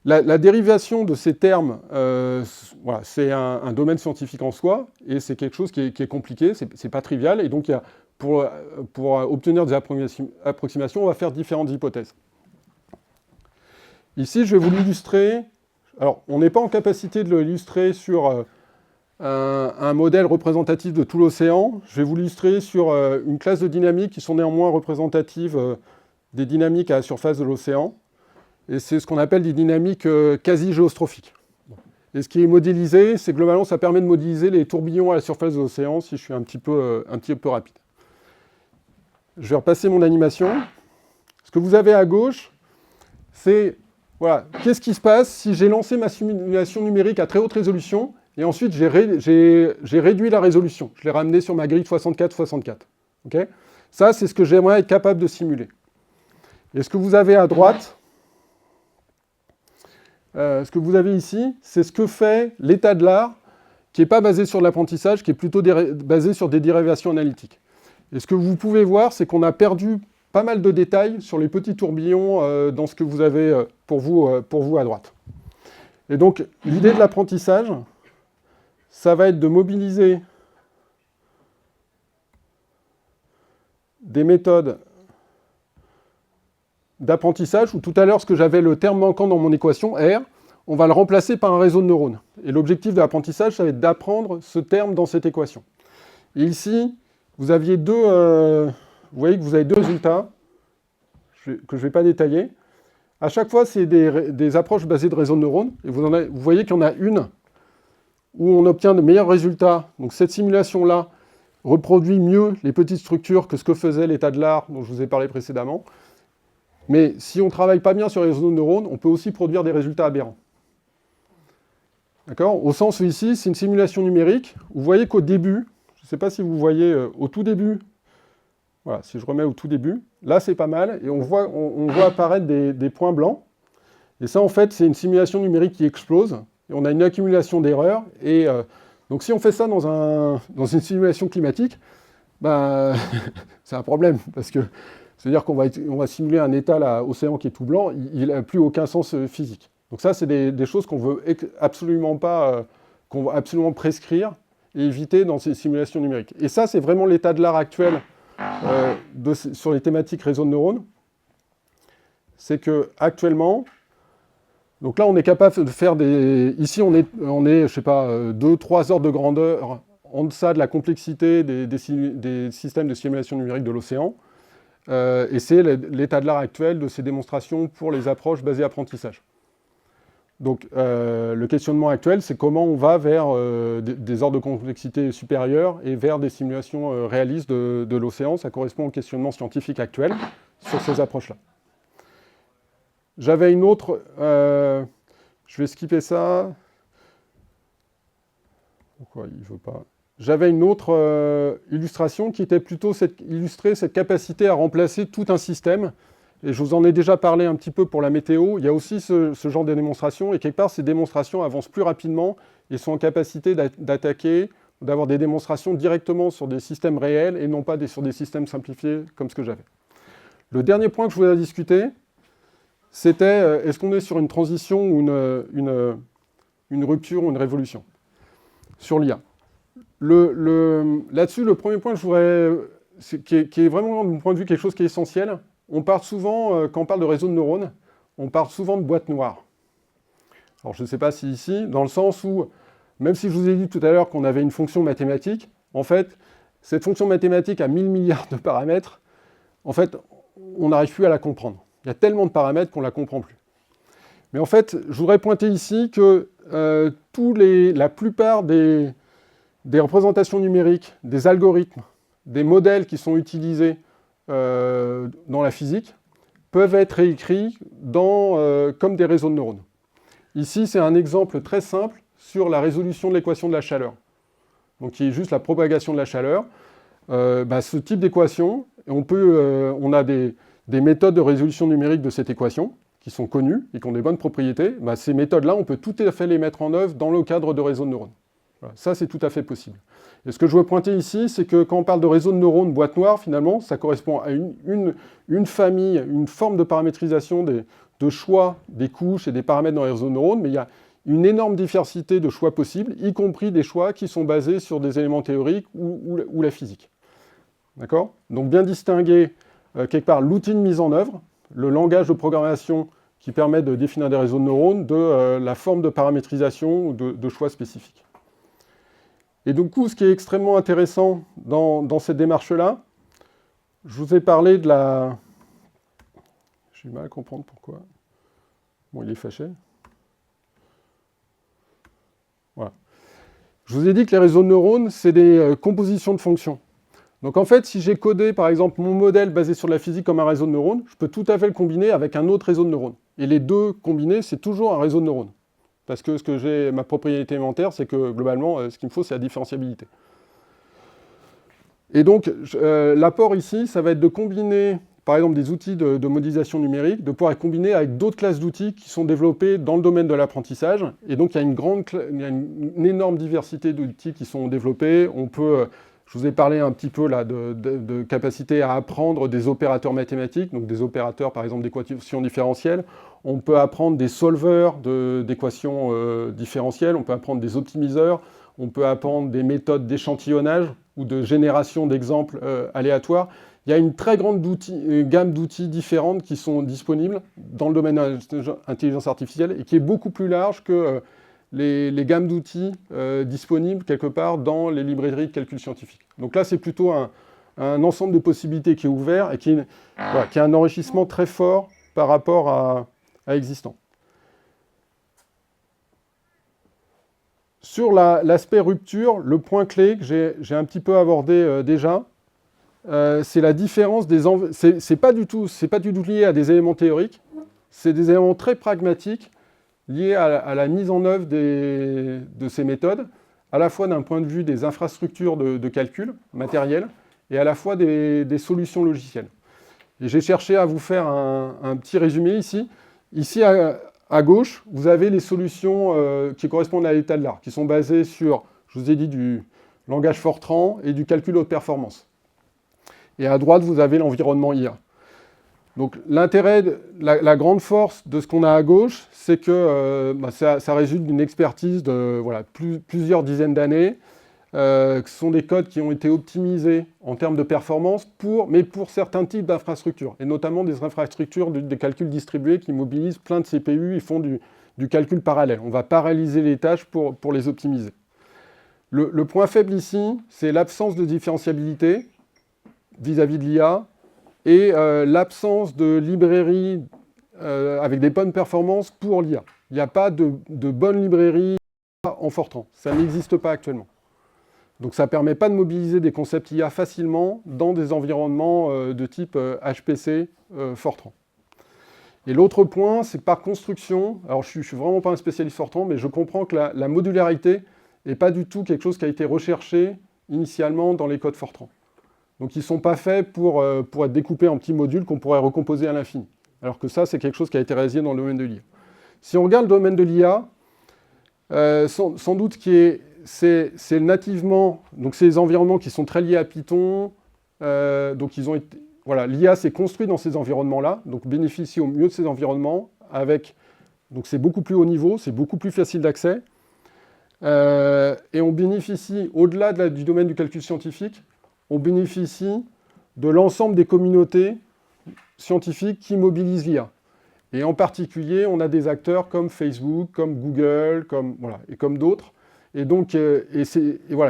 La dérivation de ces termes, voilà, c'est un domaine scientifique en soi, et c'est quelque chose qui est compliqué, c'est pas trivial, et donc pour obtenir des approximations, on va faire différentes hypothèses. Ici, je vais vous l'illustrer. Alors, on n'est pas en capacité de l'illustrer sur un modèle représentatif de tout l'océan. Je vais vous l'illustrer sur une classe de dynamiques qui sont néanmoins représentatives des dynamiques à la surface de l'océan. Et c'est ce qu'on appelle des dynamiques quasi-géostrophiques. Et ce qui est modélisé, c'est globalement, ça permet de modéliser les tourbillons à la surface de l'océan, si je suis un petit peu rapide. Je vais repasser mon animation. Ce que vous avez à gauche, c'est, voilà, qu'est-ce qui se passe si j'ai lancé ma simulation numérique à très haute résolution, et ensuite j'ai réduit la résolution. Je l'ai ramené sur ma grille 64-64. Okay, ça, c'est ce que j'aimerais être capable de simuler. Et ce que vous avez à droite, ce que vous avez ici, c'est ce que fait l'état de l'art, qui n'est pas basé sur l'apprentissage, qui est plutôt basé sur des dérivations analytiques. Et ce que vous pouvez voir, c'est qu'on a perdu pas mal de détails sur les petits tourbillons dans ce que vous avez pour vous à droite. Et donc, l'idée de l'apprentissage, ça va être de mobiliser des méthodes d'apprentissage, où tout à l'heure, ce que j'avais le terme manquant dans mon équation, R, on va le remplacer par un réseau de neurones. Et l'objectif de l'apprentissage, ça va être d'apprendre ce terme dans cette équation. Et ici, vous aviez vous voyez que vous avez deux résultats, que je ne vais pas détailler. À chaque fois, c'est des approches basées de réseaux de neurones. Et vous voyez qu'il y en a une où on obtient de meilleurs résultats. Donc cette simulation-là reproduit mieux les petites structures que ce que faisait l'état de l'art dont je vous ai parlé précédemment. Mais si on ne travaille pas bien sur les réseaux de neurones, on peut aussi produire des résultats aberrants. D'accord ? Au sens où ici, c'est une simulation numérique. Vous voyez qu'au début, je ne sais pas si vous voyez au tout début, voilà, si je remets au tout début, là c'est pas mal, et on voit apparaître des points blancs. Et ça, en fait, c'est une simulation numérique qui explose, et on a une accumulation d'erreurs. Et donc si on fait ça dans une simulation climatique, bah, c'est un problème, parce que c'est-à-dire qu'on va simuler un état là, océan qui est tout blanc, il n'a plus aucun sens physique. Donc ça, c'est des choses qu'on veut absolument pas, qu'on va absolument prescrire et éviter dans ces simulations numériques. Et ça, c'est vraiment l'état de l'art actuel sur les thématiques réseau de neurones. C'est que actuellement, Donc là, on est capable de faire des... Ici, on est je sais pas, 2-3 ordres de grandeur en deçà de la complexité des systèmes de simulation numérique de l'océan. Et c'est l'état de l'art actuel de ces démonstrations pour les approches basées apprentissage. Donc, le questionnement actuel, c'est comment on va vers des ordres de complexité supérieurs et vers des simulations réalistes de l'océan. Ça correspond au questionnement scientifique actuel sur ces approches-là. J'avais une autre... je vais skipper ça. Pourquoi il ne veut pas... J'avais une autre illustration qui était plutôt illustrer cette capacité à remplacer tout un système. Et je vous en ai déjà parlé un petit peu pour la météo. Il y a aussi ce genre de démonstration. Et quelque part, ces démonstrations avancent plus rapidement et sont en capacité d'attaquer, d'avoir des démonstrations directement sur des systèmes réels et non pas sur des systèmes simplifiés comme ce que j'avais. Le dernier point que je voulais discuter, c'était est-ce qu'on est sur une transition ou une rupture ou une révolution sur l'IA. Là-dessus, le premier point que je voudrais, qui est vraiment, de mon point de vue, quelque chose qui est essentiel, on parle souvent, quand on parle de réseau de neurones, on parle souvent de boîte noire. Alors je ne sais pas si ici, dans le sens où, même si je vous ai dit tout à l'heure qu'on avait une fonction mathématique, en fait, cette fonction mathématique a 1000 milliards de paramètres, en fait, on n'arrive plus à la comprendre. Il y a tellement de paramètres qu'on ne la comprend plus. Mais en fait, je voudrais pointer ici que la plupart des représentations numériques, des algorithmes, des modèles qui sont utilisés dans la physique peuvent être réécrits comme des réseaux de neurones. Ici, c'est un exemple très simple sur la résolution de l'équation de la chaleur. Donc, qui est juste la propagation de la chaleur. Ce type d'équation, on a des méthodes de résolution numérique de cette équation qui sont connues et qui ont des bonnes propriétés. Ces méthodes-là, on peut tout à fait les mettre en œuvre dans le cadre de réseaux de neurones. Voilà, ça, c'est tout à fait possible. Et ce que je veux pointer ici, c'est que quand on parle de réseau de neurones boîte noire, finalement, ça correspond à une famille, une forme de paramétrisation de choix des couches et des paramètres dans les réseaux de neurones, mais il y a une énorme diversité de choix possibles, y compris des choix qui sont basés sur des éléments théoriques ou la physique. D'accord ? Donc bien distinguer, quelque part, l'outil de mise en œuvre, le langage de programmation qui permet de définir des réseaux de neurones, de la forme de paramétrisation ou de choix spécifiques. Et du coup, ce qui est extrêmement intéressant dans cette démarche-là, je vous ai parlé de la... J'ai du mal à comprendre pourquoi. Bon, il est fâché. Voilà. Je vous ai dit que les réseaux de neurones, c'est des compositions de fonctions. Donc en fait, si j'ai codé, par exemple, mon modèle basé sur la physique comme un réseau de neurones, je peux tout à fait le combiner avec un autre réseau de neurones. Et les deux combinés, c'est toujours un réseau de neurones. Parce que ma propriété élémentaire, c'est que globalement, ce qu'il me faut, c'est la différentiabilité. Et donc, l'apport ici, ça va être de combiner, par exemple, des outils de modélisation numérique, de pouvoir les combiner avec d'autres classes d'outils qui sont développés dans le domaine de l'apprentissage. Et donc, il y a une énorme diversité d'outils qui sont développés. On peut, je vous ai parlé un petit peu là, de capacité à apprendre des opérateurs mathématiques, donc des opérateurs, par exemple, d'équations différentielles. On peut apprendre des solvers d'équations différentielles, on peut apprendre des optimiseurs, on peut apprendre des méthodes d'échantillonnage ou de génération d'exemples aléatoires. Il y a une très grande gamme d'outils différentes qui sont disponibles dans le domaine de l'intelligence artificielle et qui est beaucoup plus large que les gammes d'outils disponibles quelque part dans les librairies de calcul scientifique. Donc là, c'est plutôt un ensemble de possibilités qui est ouvert et qui a un enrichissement très fort par rapport à existant. Sur l'aspect rupture, le point clé que j'ai un petit peu abordé déjà, c'est la différence des enveloppes. C'est pas du tout lié à des éléments théoriques, c'est des éléments très pragmatiques liés à la mise en œuvre de ces méthodes, à la fois d'un point de vue des infrastructures de calcul matériel et à la fois des solutions logicielles. Et j'ai cherché à vous faire un petit résumé ici. Ici, à gauche, vous avez les solutions qui correspondent à l'état de l'art, qui sont basées sur, je vous ai dit, du langage Fortran et du calcul haute performance. Et à droite, vous avez l'environnement IA. Donc l'intérêt, la grande force de ce qu'on a à gauche, c'est que ça résulte d'une expertise de plusieurs dizaines d'années. Ce sont des codes qui ont été optimisés en termes de performance, mais pour certains types d'infrastructures, et notamment des infrastructures des calculs distribués qui mobilisent plein de CPU et font du calcul parallèle. On va paralléliser les tâches pour les optimiser. Le point faible ici, c'est l'absence de différenciabilité vis-à-vis de l'IA et l'absence de librairie avec des bonnes performances pour l'IA. Il n'y a pas de bonne librairie en Fortran. Ça n'existe pas actuellement. Donc ça ne permet pas de mobiliser des concepts IA facilement dans des environnements de type HPC Fortran. Et l'autre point, c'est que par construction, alors je ne suis vraiment pas un spécialiste Fortran, mais je comprends que la modularité n'est pas du tout quelque chose qui a été recherché initialement dans les codes Fortran. Donc ils ne sont pas faits pour être découpés en petits modules qu'on pourrait recomposer à l'infini. Alors que ça, c'est quelque chose qui a été réalisé dans le domaine de l'IA. Si on regarde le domaine de l'IA, sans doute c'est nativement, donc c'est les environnements qui sont très liés à Python, donc ils ont été, voilà, l'IA s'est construit dans ces environnements-là, donc bénéficie au mieux de ces environnements, donc c'est beaucoup plus haut niveau, c'est beaucoup plus facile d'accès, et on bénéficie, au-delà du domaine du calcul scientifique, on bénéficie de l'ensemble des communautés scientifiques qui mobilisent l'IA. Et en particulier, on a des acteurs comme Facebook, comme Google, et comme d'autres, et donc,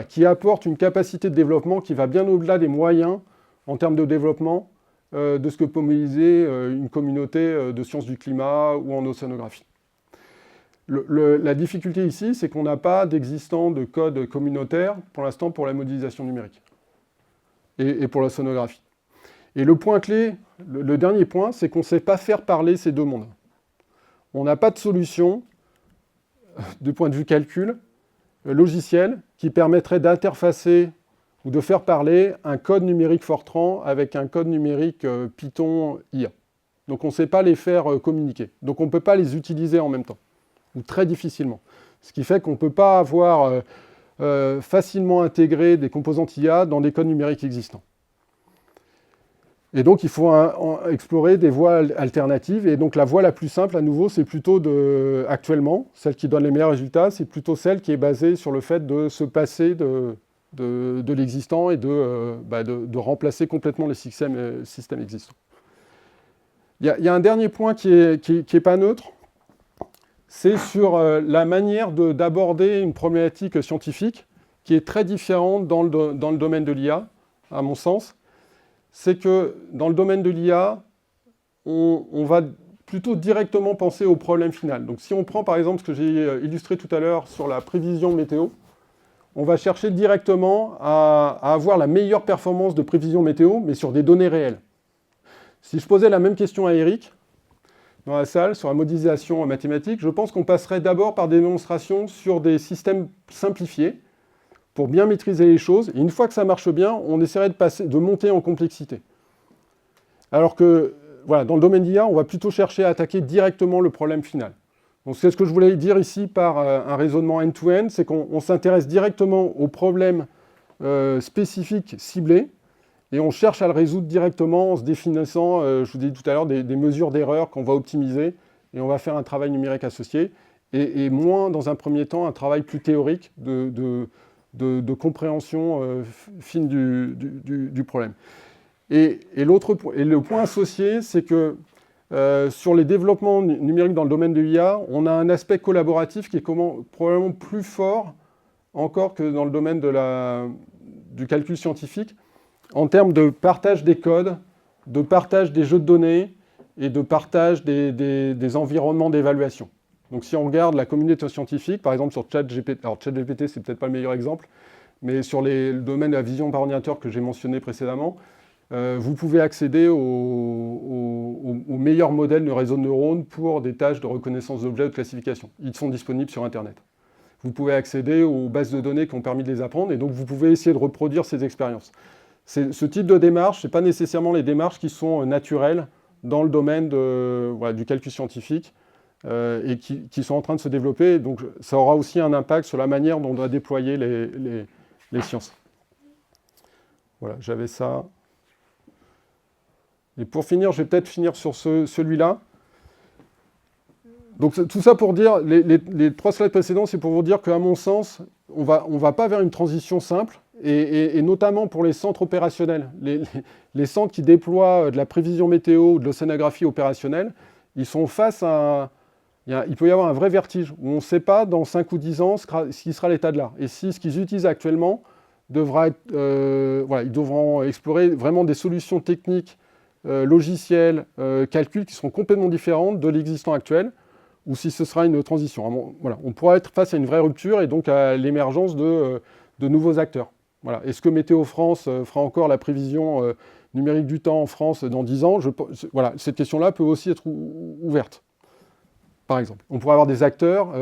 qui apportent une capacité de développement qui va bien au-delà des moyens en termes de développement de ce que peut mobiliser une communauté de sciences du climat ou en océanographie. La difficulté ici, c'est qu'on n'a pas d'existant de code communautaire pour l'instant pour la modélisation numérique et pour l'océanographie. Et le point clé, le dernier point, c'est qu'on ne sait pas faire parler ces deux mondes. On n'a pas de solution, du point de vue calcul, logiciel, qui permettrait d'interfacer ou de faire parler un code numérique Fortran avec un code numérique Python IA. Donc on ne sait pas les faire communiquer. Donc on ne peut pas les utiliser en même temps, ou très difficilement. Ce qui fait qu'on ne peut pas avoir facilement intégré des composantes IA dans des codes numériques existants. Et donc, il faut explorer des voies alternatives. Et donc, la voie la plus simple, à nouveau, c'est plutôt actuellement, celle qui donne les meilleurs résultats, c'est plutôt celle qui est basée sur le fait de se passer de l'existant et de remplacer complètement les systèmes existants. Il y a un dernier point qui est pas neutre, c'est sur la manière d'aborder une problématique scientifique qui est très différente dans le domaine de l'IA, à mon sens. C'est que dans le domaine de l'IA, on va plutôt directement penser au problème final. Donc si on prend par exemple ce que j'ai illustré tout à l'heure sur la prévision météo, on va chercher directement à avoir la meilleure performance de prévision météo, mais sur des données réelles. Si je posais la même question à Eric, dans la salle, sur la modélisation mathématique, je pense qu'on passerait d'abord par des démonstrations sur des systèmes simplifiés, pour bien maîtriser les choses, et une fois que ça marche bien, on essaierait de monter en complexité. Alors que, voilà, dans le domaine d'IA, on va plutôt chercher à attaquer directement le problème final. Donc c'est ce que je voulais dire ici par un raisonnement end-to-end, c'est qu'on s'intéresse directement au problème spécifique ciblé, et on cherche à le résoudre directement en se définissant, je vous ai dit tout à l'heure, des mesures d'erreur qu'on va optimiser, et on va faire un travail numérique associé, et moins, dans un premier temps, un travail plus théorique de compréhension fine du problème. Et le point associé, c'est que sur les développements numériques dans le domaine de l'IA, on a un aspect collaboratif qui est probablement plus fort encore que dans le domaine du calcul scientifique, en termes de partage des codes, de partage des jeux de données et de partage des environnements d'évaluation. Donc si on regarde la communauté scientifique, par exemple sur ChatGPT, alors ChatGPT c'est peut-être pas le meilleur exemple, mais sur le domaine de la vision par ordinateur que j'ai mentionné précédemment, vous pouvez accéder aux meilleurs modèles de réseau de neurones pour des tâches de reconnaissance d'objets ou de classification. Ils sont disponibles sur Internet. Vous pouvez accéder aux bases de données qui ont permis de les apprendre, et donc vous pouvez essayer de reproduire ces expériences. Ce type de démarche, ce n'est pas nécessairement les démarches qui sont naturelles dans le domaine du calcul scientifique, et qui sont en train de se développer. Donc ça aura aussi un impact sur la manière dont on doit déployer les sciences. Voilà, j'avais ça. Et pour finir, je vais peut-être finir sur celui-là. Donc tout ça pour dire, les 3 slides précédents, c'est pour vous dire qu'à mon sens, on va pas vers une transition simple, et notamment pour les centres opérationnels. Les centres qui déploient de la prévision météo ou de l'océanographie opérationnelle, ils sont face à il peut y avoir un vrai vertige, où on ne sait pas dans 5 ou 10 ans ce qui sera l'état de l'art. Et si ce qu'ils utilisent actuellement devra être... ils devront explorer vraiment des solutions techniques, logicielles, calculs qui seront complètement différentes de l'existant actuel, ou si ce sera une transition. Voilà, on pourra être face à une vraie rupture et donc à l'émergence de nouveaux acteurs. Voilà. Est-ce que Météo France fera encore la prévision numérique du temps en France dans 10 ans? Voilà, cette question-là peut aussi être ouverte, par exemple. On pourrait avoir des acteurs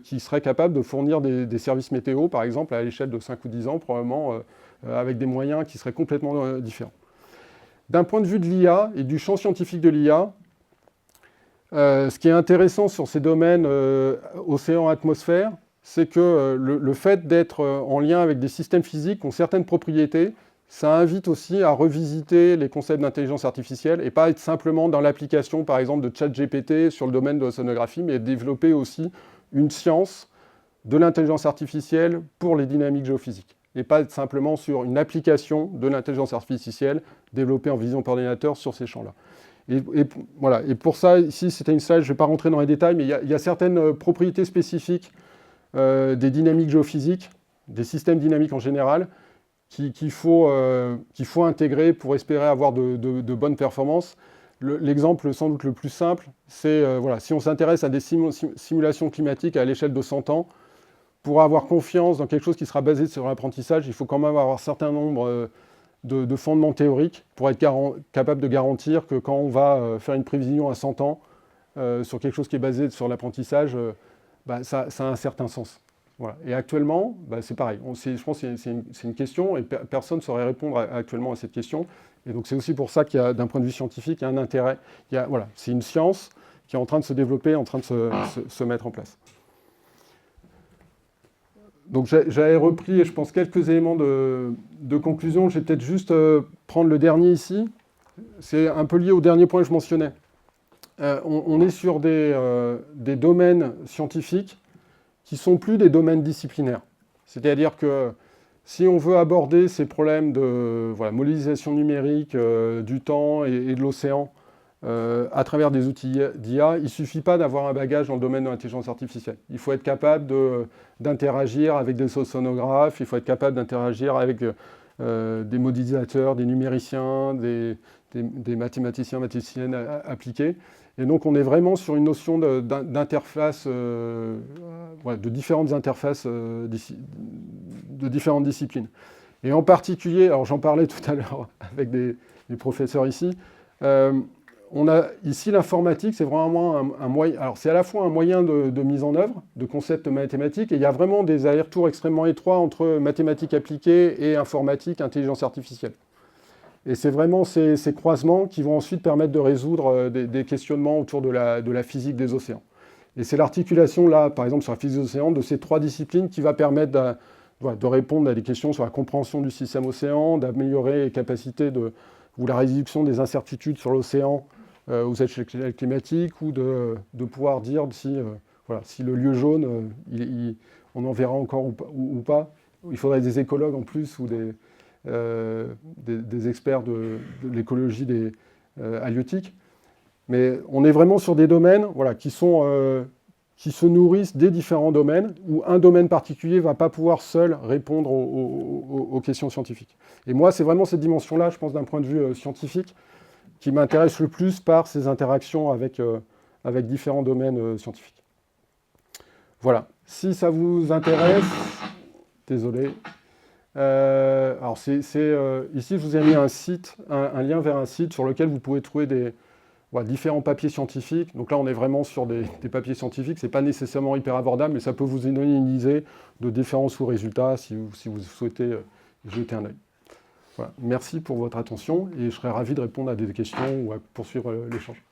qui seraient capables de fournir des services météo, par exemple, à l'échelle de 5 ou 10 ans, probablement avec des moyens qui seraient complètement différents. D'un point de vue de l'IA et du champ scientifique de l'IA, ce qui est intéressant sur ces domaines océan-atmosphère, c'est que le fait d'être en lien avec des systèmes physiques ont certaines propriétés. Ça invite aussi à revisiter les concepts d'intelligence artificielle et pas être simplement dans l'application, par exemple, de ChatGPT sur le domaine de l'océanographie, mais développer aussi une science de l'intelligence artificielle pour les dynamiques géophysiques. Et pas être simplement sur une application de l'intelligence artificielle développée en vision par ordinateur sur ces champs-là. Voilà. Et pour ça, ici, c'était une slide, je ne vais pas rentrer dans les détails, mais il y a certaines propriétés spécifiques des dynamiques géophysiques, des systèmes dynamiques en général, qu'il faut intégrer pour espérer avoir de bonnes performances. L'exemple sans doute le plus simple, c'est si on s'intéresse à des simulations climatiques à l'échelle de 100 ans, pour avoir confiance dans quelque chose qui sera basé sur l'apprentissage, il faut quand même avoir un certain nombre de fondements théoriques pour être capable de garantir que quand on va faire une prévision à 100 ans sur quelque chose qui est basé sur l'apprentissage, ça a un certain sens. Voilà. Et actuellement, c'est pareil. Je pense que c'est une question et personne ne saurait répondre actuellement à cette question. Et donc c'est aussi pour ça qu'il y a, d'un point de vue scientifique, il y a un intérêt. C'est une science qui est en train de se développer, en train de se mettre en place. Donc j'avais repris, je pense, quelques éléments de conclusion. Je vais peut-être juste prendre le dernier ici. C'est un peu lié au dernier point que je mentionnais. On est sur des domaines scientifiques qui ne sont plus des domaines disciplinaires. C'est-à-dire que si on veut aborder ces problèmes de modélisation numérique du temps et de l'océan à travers des outils d'IA, il ne suffit pas d'avoir un bagage dans le domaine de l'intelligence artificielle. Il faut être capable d'interagir avec des océanographes, il faut être capable d'interagir avec des modélisateurs, des numériciens, des mathématiciennes appliquées. Et donc on est vraiment sur une notion d'interface, de différentes interfaces de différentes disciplines. Et en particulier, alors j'en parlais tout à l'heure avec des professeurs ici, on a ici l'informatique, c'est vraiment un moyen. Alors c'est à la fois un moyen de mise en œuvre de concepts mathématiques, et il y a vraiment des allers-retours extrêmement étroits entre mathématiques appliquées et informatique, intelligence artificielle. Et c'est vraiment ces croisements qui vont ensuite permettre de résoudre des questionnements autour de la physique des océans. Et c'est l'articulation là, par exemple sur la physique des océans, de ces trois disciplines qui va permettre de répondre à des questions sur la compréhension du système océan, d'améliorer les capacités ou la réduction des incertitudes sur l'océan aux échelles climatiques, ou de pouvoir dire si le lieu jaune, on en verra encore ou pas. Il faudrait des écologues en plus, ou des experts de l'écologie halieutique. Mais on est vraiment sur des domaines qui se nourrissent des différents domaines, où un domaine particulier ne va pas pouvoir seul répondre aux questions scientifiques. Et moi, c'est vraiment cette dimension-là, je pense, d'un point de vue scientifique, qui m'intéresse le plus par ces interactions avec différents domaines scientifiques. Voilà. Si ça vous intéresse, désolé. Alors ici, je vous ai mis un lien vers un site sur lequel vous pouvez trouver différents papiers scientifiques. Donc là, on est vraiment sur des papiers scientifiques. Ce n'est pas nécessairement hyper abordable, mais ça peut vous donner une idée de différents sous-résultats si vous souhaitez jeter un œil. Voilà. Merci pour votre attention et je serai ravi de répondre à des questions ou à poursuivre l'échange.